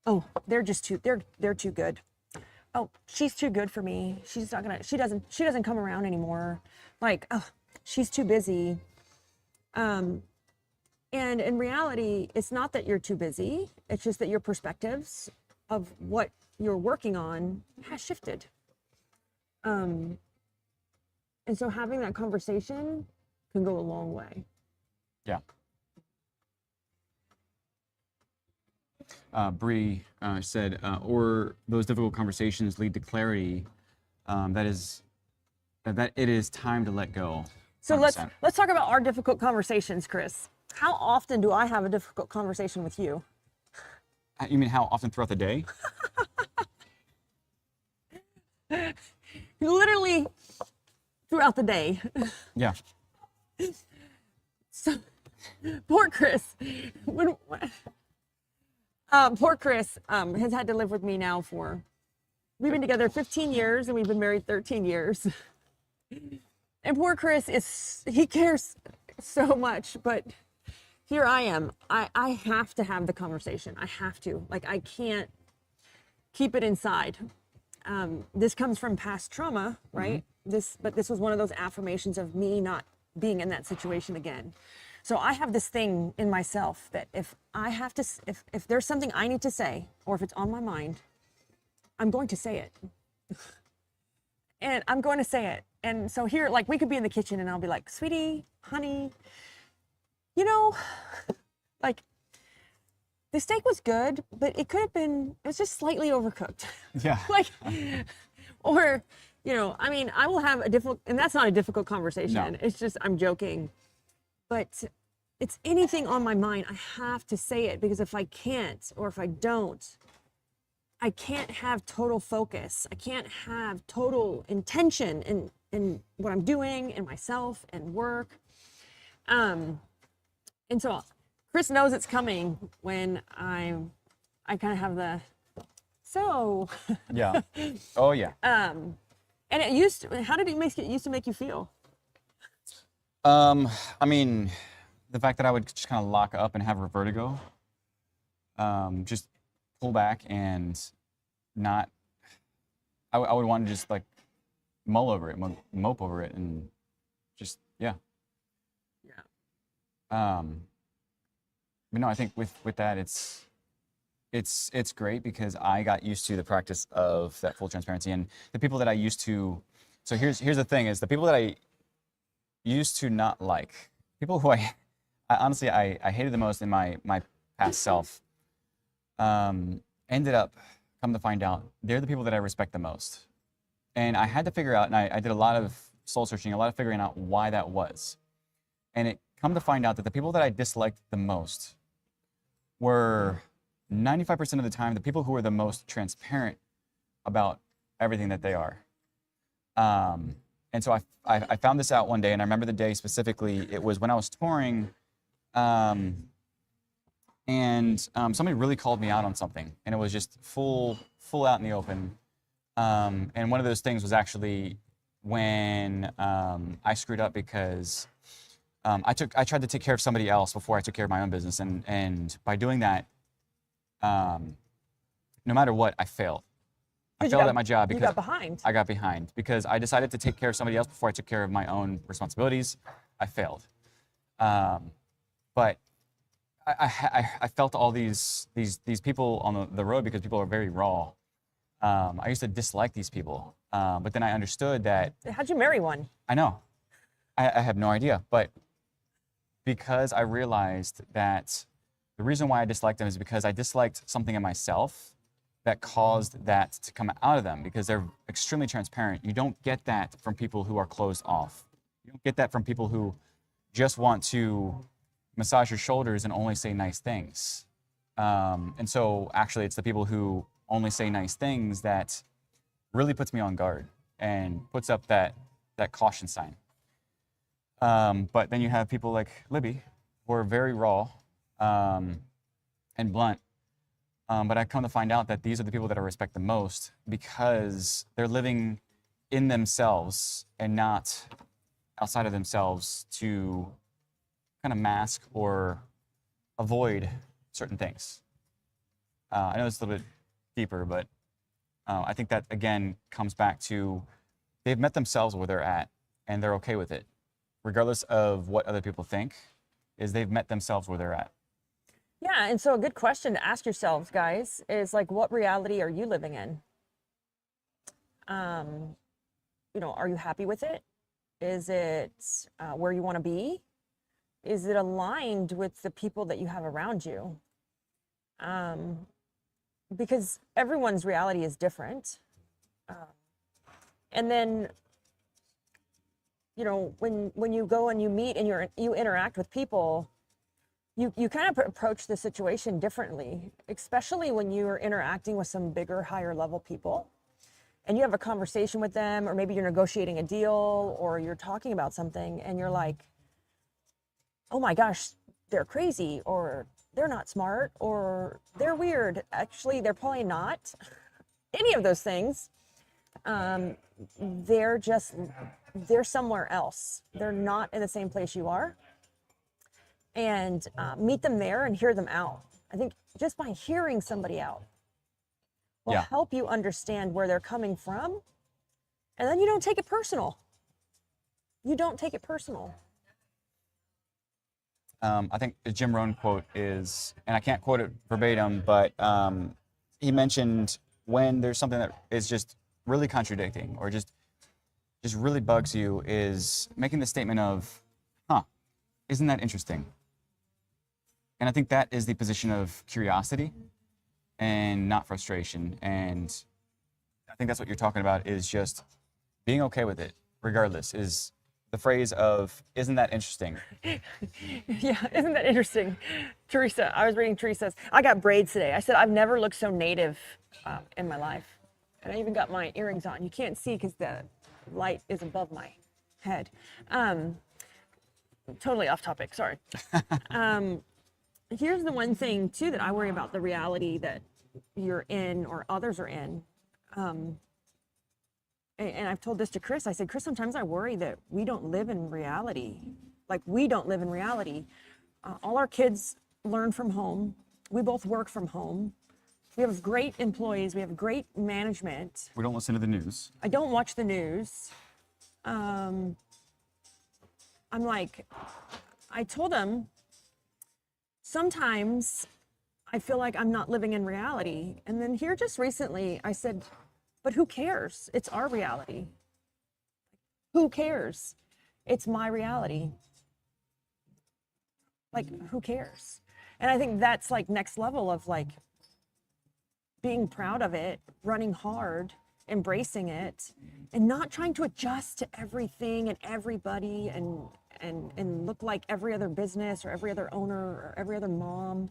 Speaker 1: oh, they're too good. Oh, she's too good for me. She doesn't come around anymore. Like, oh, she's too busy. And in reality, it's not that you're too busy. It's just that your perspectives of what you're working on has shifted. And so having that conversation can go a long way.
Speaker 2: Yeah.
Speaker 3: Bree said, or those difficult conversations lead to clarity, that it is time to let go.
Speaker 1: So
Speaker 2: 100%.
Speaker 1: let's talk about our difficult conversations, Chris. How often do I have a difficult conversation with you?
Speaker 2: You mean how often throughout the day?
Speaker 1: Literally throughout the day.
Speaker 2: Yeah.
Speaker 1: So, poor Chris. Poor Chris has had to live with me now we've been together 15 years and we've been married 13 years. And poor Chris he cares so much, but here I am. I have to have the conversation. I have to. Like, I can't keep it inside. This comes from past trauma, right? But this was one of those affirmations of me not being in that situation again. So I have this thing in myself that if there's something I need to say, or if it's on my mind, I'm going to say it. And I'm going to say it. And so here, like, we could be in the kitchen and I'll be like, sweetie, honey, like, the steak was good, but it could have been, it was just slightly overcooked.
Speaker 2: Yeah.
Speaker 1: Like, or, you know, I mean, I will have a difficult, and that's not a difficult conversation.
Speaker 2: No.
Speaker 1: It's just, I'm joking. But it's anything on my mind, I have to say it, because if I can't, or if I don't, I can't have total focus. I can't have total intention in what I'm doing, and myself, and work. And so Chris knows it's coming when I kind of have the, so,
Speaker 2: Yeah. Oh yeah.
Speaker 1: and how did it used to make you feel?
Speaker 2: I mean, the fact that I would just kind of lock up and have vertigo, just pull back and not, I would want to just like mull over it, mope over it, and just, yeah.
Speaker 1: Yeah.
Speaker 2: But no, I think with that, it's great because I got used to the practice of that full transparency, and the people that I used to. So here's the thing: is the people that I used to not like, people who I honestly I hated the most in my past self, ended up, come to find out, they're the people that I respect the most, and I had to figure out, and I did a lot of soul searching, a lot of figuring out why that was, and it come to find out that the people that I disliked the most were 95% of the time the people who are the most transparent about everything that they are. And so I found this out one day, and I remember the day specifically. It was when I was touring, and somebody really called me out on something, and it was just full out in the open. And one of those things was actually when I screwed up because I tried to take care of somebody else before I took care of my own business, and by doing that, no matter what, I failed. I failed at my job because
Speaker 1: you got behind.
Speaker 2: I got behind because I decided to take care of somebody else before I took care of my own responsibilities. I failed, but I felt all these people on the road because people are very raw. I used to dislike these people, but then I understood that.
Speaker 1: How'd you marry one?
Speaker 2: I know, I have no idea, but because I realized that the reason why I disliked them is because I disliked something in myself that caused that to come out of them, because they're extremely transparent. You don't get that from people who are closed off. You don't get that from people who just want to massage your shoulders and only say nice things. And so actually it's the people who only say nice things that really puts me on guard and puts up that caution sign. But then you have people like Libby who are very raw and blunt. But I come to find out that these are the people that I respect the most because they're living in themselves and not outside of themselves to kind of mask or avoid certain things. I know it's a little bit deeper, but I think that, again, comes back to they've met themselves where they're at and they're okay with it, regardless of what other people think, is they've met themselves where they're at.
Speaker 1: Yeah, and so a good question to ask yourselves, guys, is like, what reality are you living in? You know, are you happy with it? Is it where you want to be? Is it aligned with the people that you have around you? Because everyone's reality is different. And then, you know, when you go and you meet and you interact with people, you kind of approach the situation differently, especially when you're interacting with some bigger, higher level people and you have a conversation with them, or maybe you're negotiating a deal or you're talking about something and you're like, oh my gosh, they're crazy, or they're not smart, or they're weird. Actually, they're probably not any of those things. They're somewhere else. They're not in the same place you are. And meet them there and hear them out. I think just by hearing somebody out will help you understand where they're coming from. And then you don't take it personal. You don't take it personal.
Speaker 2: I think the Jim Rohn quote is, and I can't quote it verbatim, but he mentioned when there's something that is just really contradicting or just really bugs you, is making the statement of, huh, isn't that interesting? And I think that is the position of curiosity and not frustration. And I think that's what you're talking about, is just being okay with it, regardless, is the phrase of, isn't that interesting?
Speaker 1: Yeah, isn't that interesting? Teresa, I was reading Teresa's. I got braids today. I said, I've never looked so native in my life. And I even got my earrings on. You can't see because the light is above my head. Totally off topic, sorry. Here's the one thing too that I worry about, the reality that you're in or others are in. And I've told this to Chris. I said, Chris, sometimes I worry that we don't live in reality. Like, we don't live in reality. All our kids learn from home. We both work from home. We have great employees. We have great management.
Speaker 2: We don't listen to the news.
Speaker 1: I don't watch the news. I'm like, I told him, sometimes I feel like I'm not living in reality. And then here just recently, I said, but who cares? It's our reality. Who cares? It's my reality. Like, who cares? And I think that's like next level of like being proud of it, running hard, embracing it, and not trying to adjust to everything and everybody and look like every other business or every other owner or every other mom.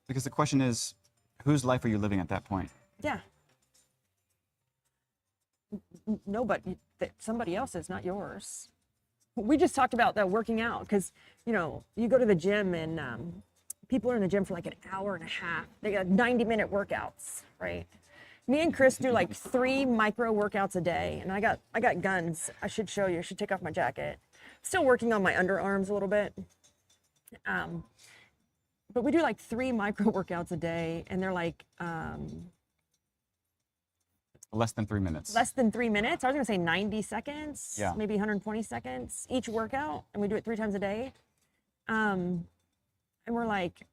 Speaker 2: Because the question is, whose life are you living at that point?
Speaker 1: Yeah. No, but somebody else's, not yours. We just talked about that working out because, you know, you go to the gym and people are in the gym for like an hour and a half. They got 90-minute workouts, right? Me and Chris do like 3 micro workouts a day, and I got guns. I should show you. I should take off my jacket. Still working on my underarms a little bit. But we do like 3 micro workouts a day, and they're like
Speaker 2: Less than 3 minutes.
Speaker 1: less than 3 minutes. I was gonna say 90 seconds,
Speaker 2: Yeah.
Speaker 1: maybe 120 seconds each workout, and we do it 3 times a day. And we're like,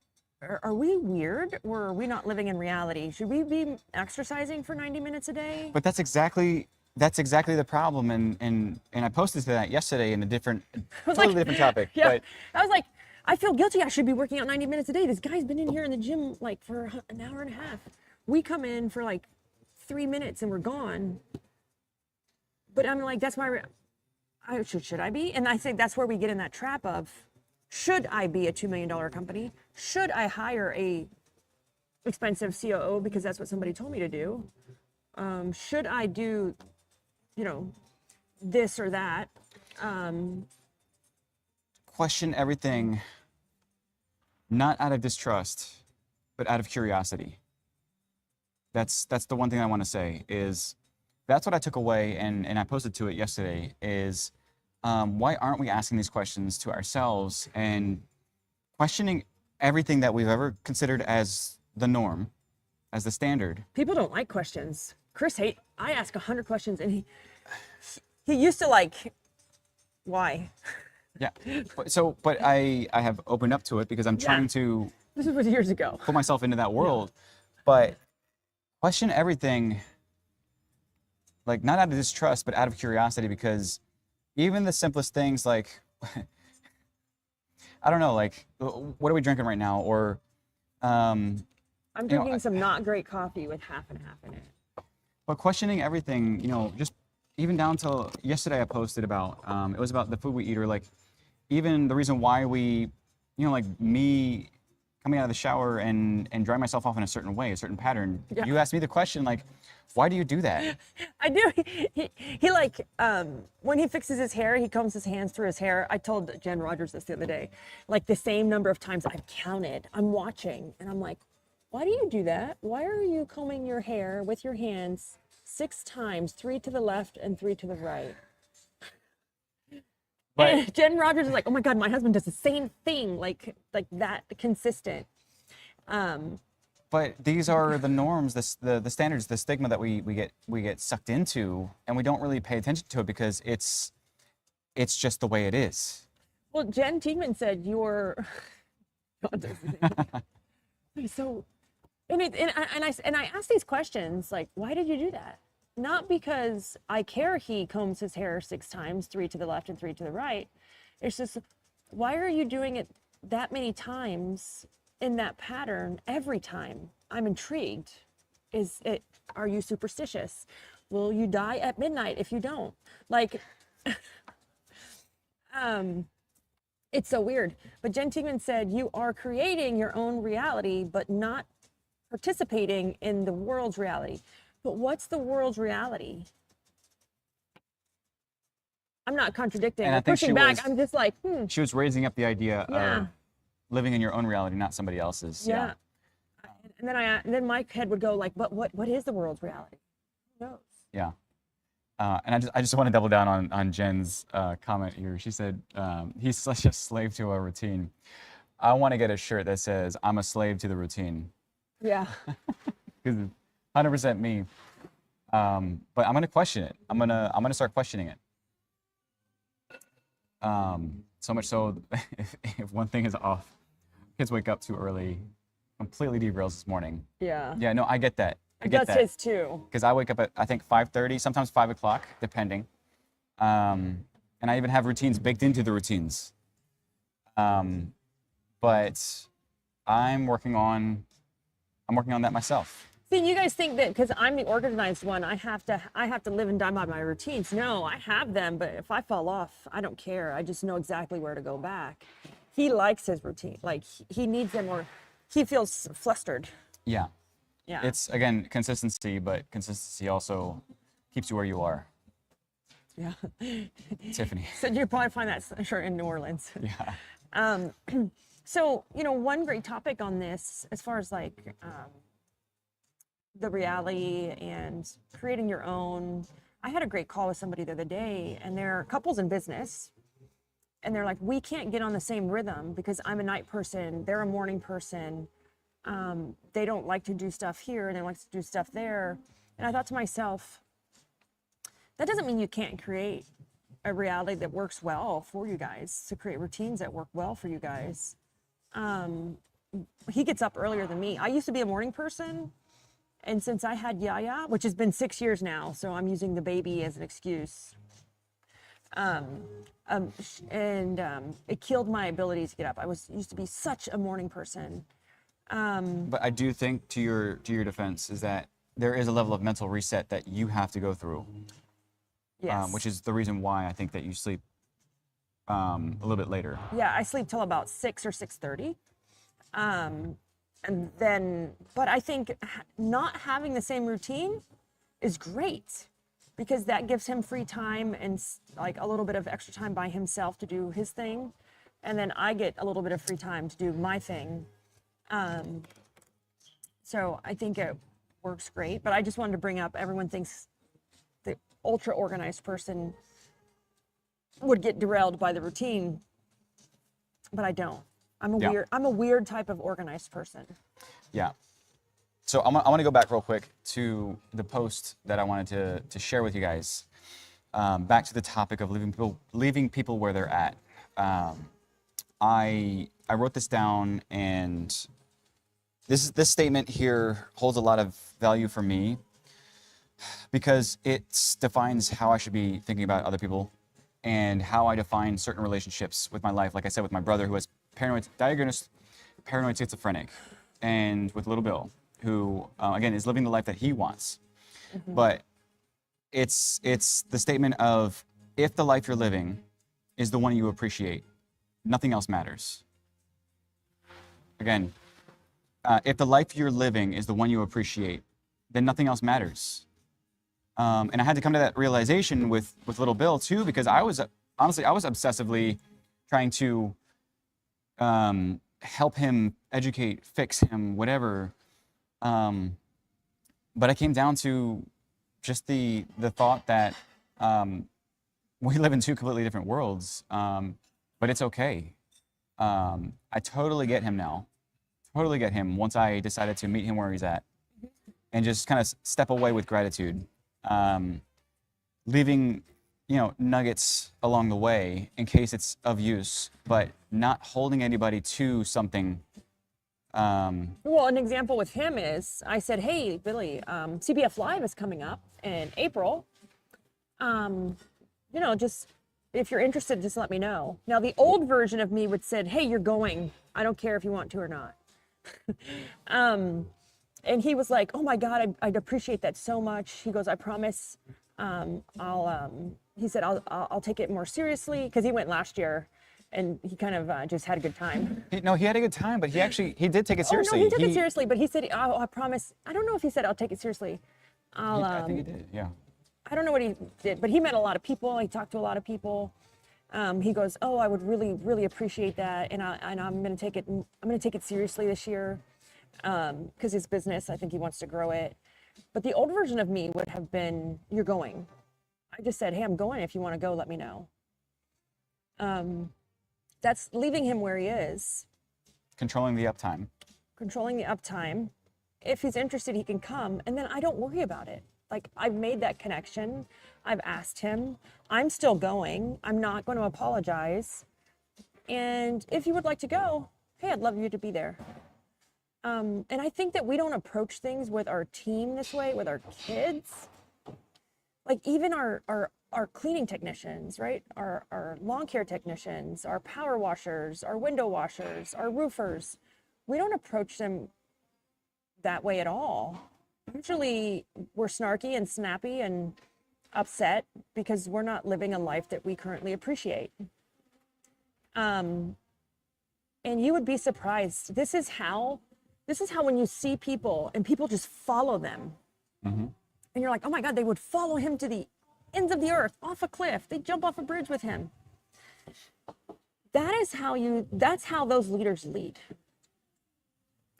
Speaker 1: are we weird, or are we not living in reality? Should we be exercising for 90 minutes a day?
Speaker 2: But that's exactly the problem. And I posted to that yesterday in a different, totally different topic.
Speaker 1: Yeah,
Speaker 2: But
Speaker 1: I was like, I feel guilty. I should be working out 90 minutes a day. This guy's been in here in the gym like for an hour and a half. We come in for like 3 minutes and we're gone. But I'm like, that's my, should I be? And I think that's where we get in that trap of, should I be a $2 million company? Should I hire a expensive COO because that's what somebody told me to do? Should I do, you know, this or that?
Speaker 2: question everything, not out of distrust, but out of curiosity. That's the one thing I want to say is, that's what I took away, and I posted to it yesterday, is why aren't we asking these questions to ourselves and questioning everything that we've ever considered as the norm, as the standard?
Speaker 1: People don't like questions. I ask 100 questions, and he used to like, why?
Speaker 2: Yeah. But I have opened up to it because I'm trying to
Speaker 1: This was years ago.
Speaker 2: put myself into that world. But question everything, like not out of distrust, but out of curiosity, because even the simplest things like, I don't know, like, what are we drinking right now? Or,
Speaker 1: I'm drinking some not great coffee with half and half in it.
Speaker 2: but questioning everything, just even down to yesterday I posted about, it was about the food we eat, or like even the reason why we, like me coming out of the shower and drying myself off in a certain way, a certain pattern.
Speaker 1: Yeah.
Speaker 2: You asked me the question, like, why do you do that?
Speaker 1: I do. He like, when he fixes his hair, he combs his hands through his hair. I told Jen Rogers this the other day, like the same number of times I've counted. I'm watching and I'm like, why do you do that? Why are you combing your hair with your hands 6 times, 3 to the left and 3 to the right?
Speaker 2: But
Speaker 1: And Jen Rogers is like, oh my God, my husband does the same thing, like that consistent.
Speaker 2: But these are the norms, the standards, the stigma that we get sucked into, and we don't really pay attention to it because it's just the way it is.
Speaker 1: Well, Jen Tiegman said you're. So, and I asked these questions like, why did you do that? Not because I care he combs his hair 6 times, 3 to the left and 3 to the right. It's just, why are you doing it that many times in that pattern, every time I'm intrigued. Are you superstitious? Will you die at midnight if you don't? Like, it's so weird. But Jen Tigman said, you are creating your own reality, but not participating in the world's reality. But what's the world's reality? I'm not contradicting
Speaker 2: And I
Speaker 1: or
Speaker 2: think
Speaker 1: pushing back. I'm just like,
Speaker 2: she was raising up the idea
Speaker 1: Yeah.
Speaker 2: of living in your own reality, not somebody else's.
Speaker 1: yeah. And then my head would go like, but what is the world's reality? Who knows?
Speaker 2: Yeah. And I just want to double down on Jen's comment here. She said, he's such a slave to a routine. I want to get a shirt that says, I'm a slave to the routine.
Speaker 1: Yeah.
Speaker 2: Because it's 100% me. But I'm going to question it. I'm going to start questioning it. So much so, if one thing is off, kids wake up too early, completely derails this morning.
Speaker 1: Yeah.
Speaker 2: Yeah, no, I get that. I
Speaker 1: It
Speaker 2: get
Speaker 1: does
Speaker 2: that.
Speaker 1: his too.
Speaker 2: Because I wake up at, I think, 5:30, sometimes 5 o'clock, depending. And I even have routines baked into the routines. But I'm working on that myself.
Speaker 1: See, you guys think that because I'm the organized one, I have to live and die by my routines. No, I have them, but if I fall off, I don't care. I just know exactly where to go back. He likes his routine. Like he needs them, or he feels flustered.
Speaker 2: Yeah.
Speaker 1: Yeah.
Speaker 2: It's, again, consistency, but consistency also keeps you where you are.
Speaker 1: Yeah.
Speaker 2: Tiffany.
Speaker 1: So you'll probably find that shirt in New Orleans.
Speaker 2: Yeah.
Speaker 1: So, one great topic on this, as far as like the reality and creating your own. I had a great call with somebody the other day, and they're couples in business, and they're like, we can't get on the same rhythm because I'm a night person, they're a morning person. They don't like to do stuff here, and they like to do stuff there. And I thought to myself, that doesn't mean you can't create a reality that works well for you guys, to create routines that work well for you guys. He gets up earlier than me. I used to be a morning person. And since I had Yaya, which has been 6 years now, so I'm using the baby as an excuse. It killed my ability to get up. I used to be such a morning person.
Speaker 2: But I do think, to your defense, is that there is a level of mental reset that you have to go through.
Speaker 1: Yes.
Speaker 2: Which is the reason why I think that you sleep a little bit later.
Speaker 1: Yeah, I sleep till about 6 or 6:30. And then, but I think not having the same routine is great because that gives him free time and like a little bit of extra time by himself to do his thing. And then I get a little bit of free time to do my thing. So I think it works great, but I just wanted to bring up, everyone thinks the ultra organized person would get derailed by the routine, but I don't.
Speaker 2: Yeah.
Speaker 1: I'm a weird type of organized person.
Speaker 2: Yeah. So I want to go back real quick to the post that I wanted to share with you guys. Back to the topic of leaving people where they're at. I wrote this down, and this statement here holds a lot of value for me because it defines how I should be thinking about other people and how I define certain relationships with my life. Like I said, with my brother, who has diagnosed paranoid schizophrenic, and with little Bill, who again is living the life that he wants. Mm-hmm. But it's the statement of, if the life you're living is the one you appreciate, nothing else matters. Again, if the life you're living is the one you appreciate, then nothing else matters. And I had to come to that realization with little Bill too, because I was obsessively trying to help him, educate, fix him, whatever. But I came down to just the thought that we live in two completely different worlds, but it's okay. I totally get him now. Totally get him once I decided to meet him where he's at and just kind of step away with gratitude, leaving nuggets along the way in case it's of use, but not holding anybody to something.
Speaker 1: Well, an example with him is, I said, hey, Billy, CBF Live is coming up in April. Just if you're interested, just let me know. Now, the old version of me would said, hey, you're going. I don't care if you want to or not. And he was like, oh my God, I'd appreciate that so much. He goes, I promise he said, I'll take it more seriously, because he went last year and he kind of just had a good time.
Speaker 2: No, he had a good time, but he did take it seriously.
Speaker 1: Oh, no, he took it seriously, but he said, I promise. I don't know if he said, I'll take it seriously.
Speaker 2: I think he did, yeah.
Speaker 1: I don't know what he did, but he met a lot of people. He talked to a lot of people. He goes, oh, I would really, really appreciate that. And I'm going to take it seriously this year. Because his business, I think he wants to grow it. But the old version of me would have been, you're going. I just said, hey, I'm going. If you want to go, let me know. That's leaving him where he is.
Speaker 2: Controlling the uptime.
Speaker 1: Controlling the uptime. If he's interested, he can come. And then I don't worry about it. Like, I've made that connection. I've asked him. I'm still going. I'm not going to apologize. And if you would like to go, hey, I'd love you to be there. And I think that we don't approach things with our team this way, with our kids. Like, even our cleaning technicians, right? Our lawn care technicians, our power washers, our window washers, our roofers. We don't approach them that way at all. Usually we're snarky and snappy and upset because we're not living a life that we currently appreciate. And you would be surprised. This is how when you see people and people just follow them. Mm-hmm. And you're like, oh my God, they would follow him to the ends of the earth, off a cliff. They jump off a bridge with him. That's how those leaders lead.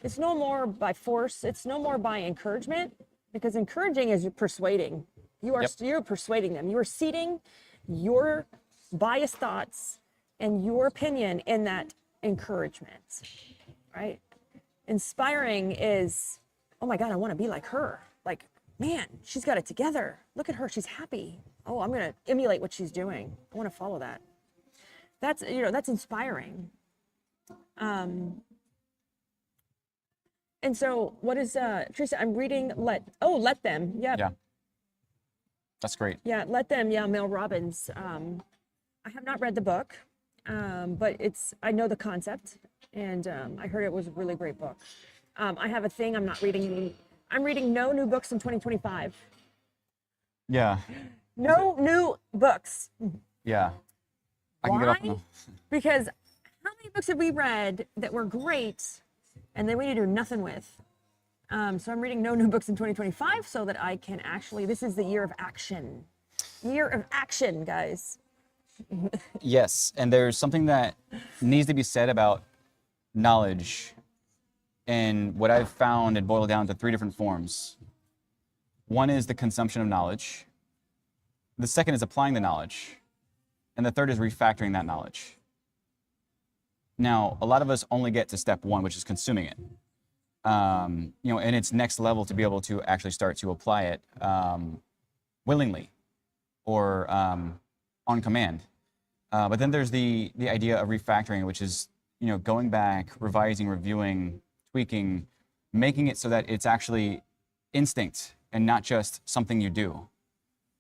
Speaker 1: It's no more by force. It's no more by encouragement, because encouraging is persuading. You're persuading them. You are seating your biased thoughts and your opinion in that encouragement, right? Inspiring is, oh my God, I want to be like her. Like, man, she's got it together. Look at her, she's happy. Oh, I'm going to emulate what she's doing. I want to follow that. That's inspiring. And so what is, Teresa, I'm reading, Let Them. Yep.
Speaker 2: Yeah. That's great.
Speaker 1: Yeah, Let Them. Yeah, Mel Robbins. I have not read the book, but I know the concept, and I heard it was a really great book. I have a thing, I'm not reading any. I'm reading no new books in 2025.
Speaker 2: Yeah.
Speaker 1: No new books.
Speaker 2: Yeah. I can get off on the...
Speaker 1: Because how many books have we read that were great and then we need to do nothing with? So I'm reading no new books in 2025 so that I can actually, this is the year of action. Year of action, guys.
Speaker 2: Yes, and there's something that needs to be said about knowledge, and what I've found and boiled down to 3 different forms. One is the consumption of knowledge. The second is applying the knowledge. And the third is refactoring that knowledge. Now, a lot of us only get to step 1, which is consuming it. And its next level to be able to actually start to apply it willingly or on command. But then there's the idea of refactoring, which is going back, revising, reviewing, tweaking, making it so that it's actually instinct and not just something you do.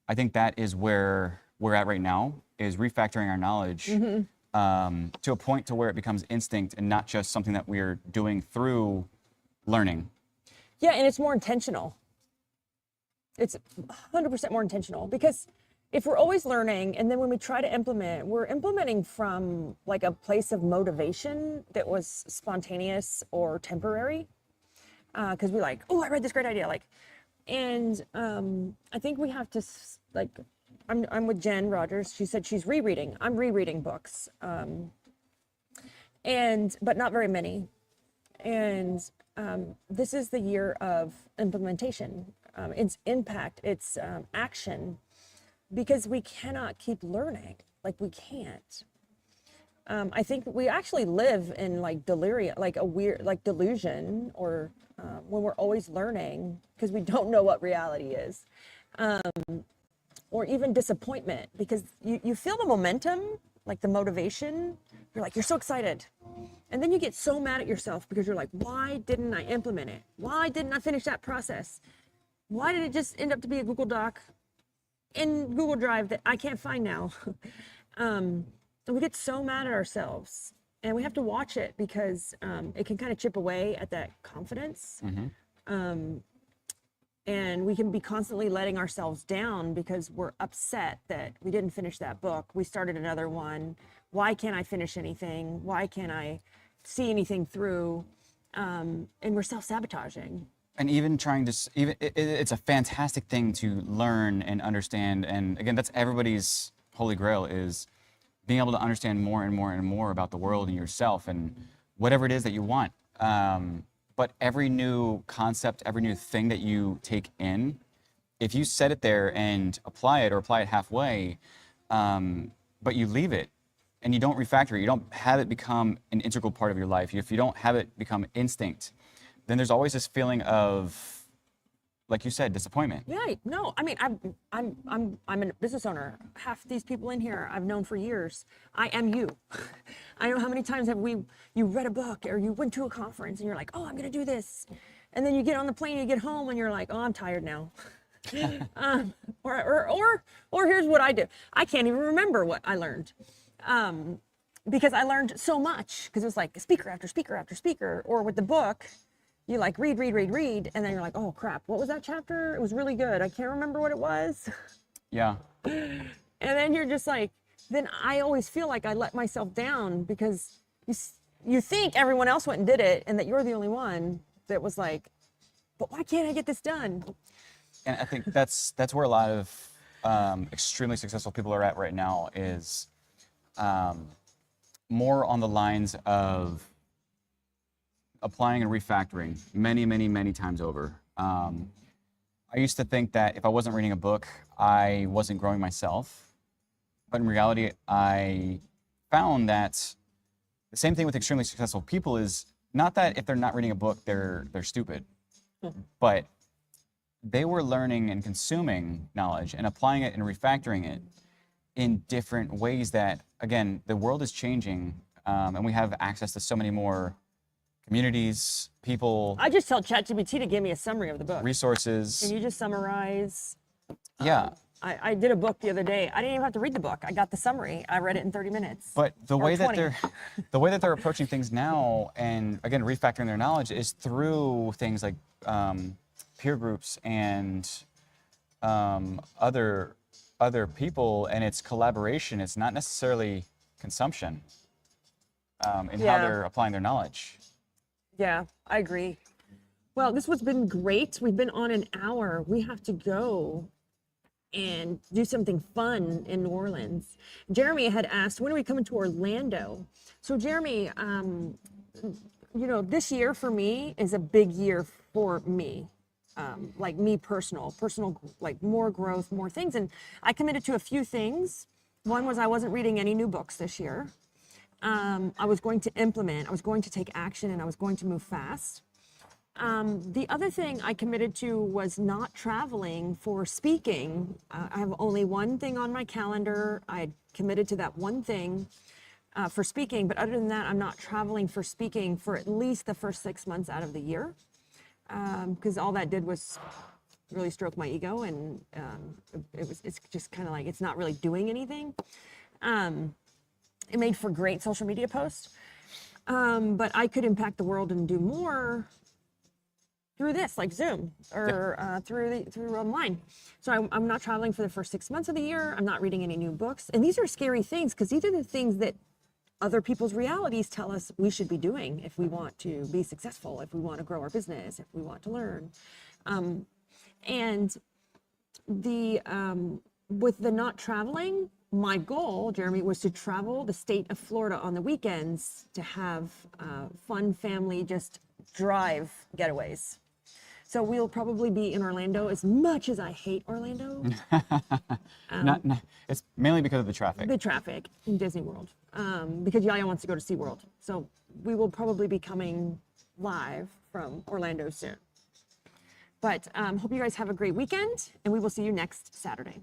Speaker 2: I think that is where we're at right now, is refactoring our knowledge to a point to where it becomes instinct and not just something that we're doing through learning.
Speaker 1: Yeah, and it's more intentional. It's 100% more intentional, because if we're always learning and then when we try to implement, we're implementing from like a place of motivation that was spontaneous or temporary. Because we're like, oh, I read this great idea. And I think we have to, I'm with Jen Rogers. She said she's rereading. I'm rereading books. But not very many. And this is the year of implementation. It's impact, it's action. Because we cannot keep learning. We can't. I think we actually live in delirium, a weird, delusion, or when we're always learning because we don't know what reality is. Or even disappointment, because you feel the momentum, the motivation. You're so excited. And then you get so mad at yourself because you're like, why didn't I implement it? Why didn't I finish that process? Why did it just end up to be a Google Doc in Google Drive that I can't find now? And we get so mad at ourselves, and we have to watch it because it can kind of chip away at that confidence. And we can be constantly letting ourselves down because we're upset that we didn't finish that book. We started another one. Why can't I finish anything? Why can't I see anything through? And we're self-sabotaging.
Speaker 2: And even trying to it's a fantastic thing to learn and understand, and again, that's everybody's holy grail, is being able to understand more and more and more about the world and yourself and whatever it is that you want. But every new concept, every new thing that you take in, if you set it there and apply it or apply it halfway, but you leave it and you don't refactor it, you don't have it become an integral part of your life, if you don't have it become instinct, then there's always this feeling of, like you said, disappointment.
Speaker 1: Yeah, no, I mean, I'm a business owner. Half these people in here I've known for years. I am you. I know how many times you read a book or you went to a conference and you're like, oh, I'm gonna do this, and then you get on the plane, you get home, and you're like, oh, I'm tired now. Or here's what I do. I can't even remember what I learned, because I learned so much. Because it was like speaker after speaker after speaker. Or with the book, you like read, and then you're like, oh crap, what was that chapter? It was really good. I can't remember what it was.
Speaker 2: Yeah.
Speaker 1: And then you're just like, then I always feel like I let myself down because you think everyone else went and did it and that you're the only one that was like, but why can't I get this done?
Speaker 2: And I think that's where a lot of extremely successful people are at right now, is more on the lines of applying and refactoring many times over. I used to think that if I wasn't reading a book, I wasn't growing myself. But in reality, I found that the same thing with extremely successful people is not that if they're not reading a book, they're stupid, but they were learning and consuming knowledge and applying it and refactoring it in different ways that, again, the world is changing, and we have access to so many more communities, people,
Speaker 1: I just tell ChatGPT to give me a summary of the book.
Speaker 2: resources.
Speaker 1: Can you just summarize?
Speaker 2: Yeah.
Speaker 1: I did a book the other day. I didn't even have to read the book. I got the summary. I read it in 30 minutes.
Speaker 2: But the
Speaker 1: Or
Speaker 2: way that
Speaker 1: 20.
Speaker 2: they're approaching things now, and again refactoring their knowledge, is through things like peer groups and other people, and it's collaboration. It's not necessarily consumption in how
Speaker 1: Yeah.
Speaker 2: they're applying their knowledge.
Speaker 1: Yeah, I agree. Well, this has been great. We've been on an hour. We have to go and do something fun in New Orleans. Jeremy had asked, when are we coming to Orlando? So Jeremy, this year for me is a big year for me. Like me personal, like more growth, more things. And I committed to a few things. One was I wasn't reading any new books this year. I was going to implement, I was going to take action, and I was going to move fast. The other thing I committed to was not traveling for speaking. I have only one thing on my calendar. I committed to that one thing for speaking, but other than that, I'm not traveling for speaking for at least the first 6 months out of the year, because all that did was really stroke my ego, and it's just kind of like, it's not really doing anything. It made for great social media posts, but I could impact the world and do more through this, like Zoom, or through online. So I'm not traveling for the first 6 months of the year. I'm not reading any new books. And these are scary things, because these are the things that other people's realities tell us we should be doing if we want to be successful, if we want to grow our business, if we want to learn. And with the not traveling, my goal, Jeremy, was to travel the state of Florida on the weekends to have fun family, just drive getaways. So we'll probably be in Orlando, as much as I hate Orlando.
Speaker 2: It's mainly because of the traffic.
Speaker 1: The traffic in Disney World, because Yaya wants to go to SeaWorld. So we will probably be coming live from Orlando soon. But hope you guys have a great weekend, and we will see you next Saturday.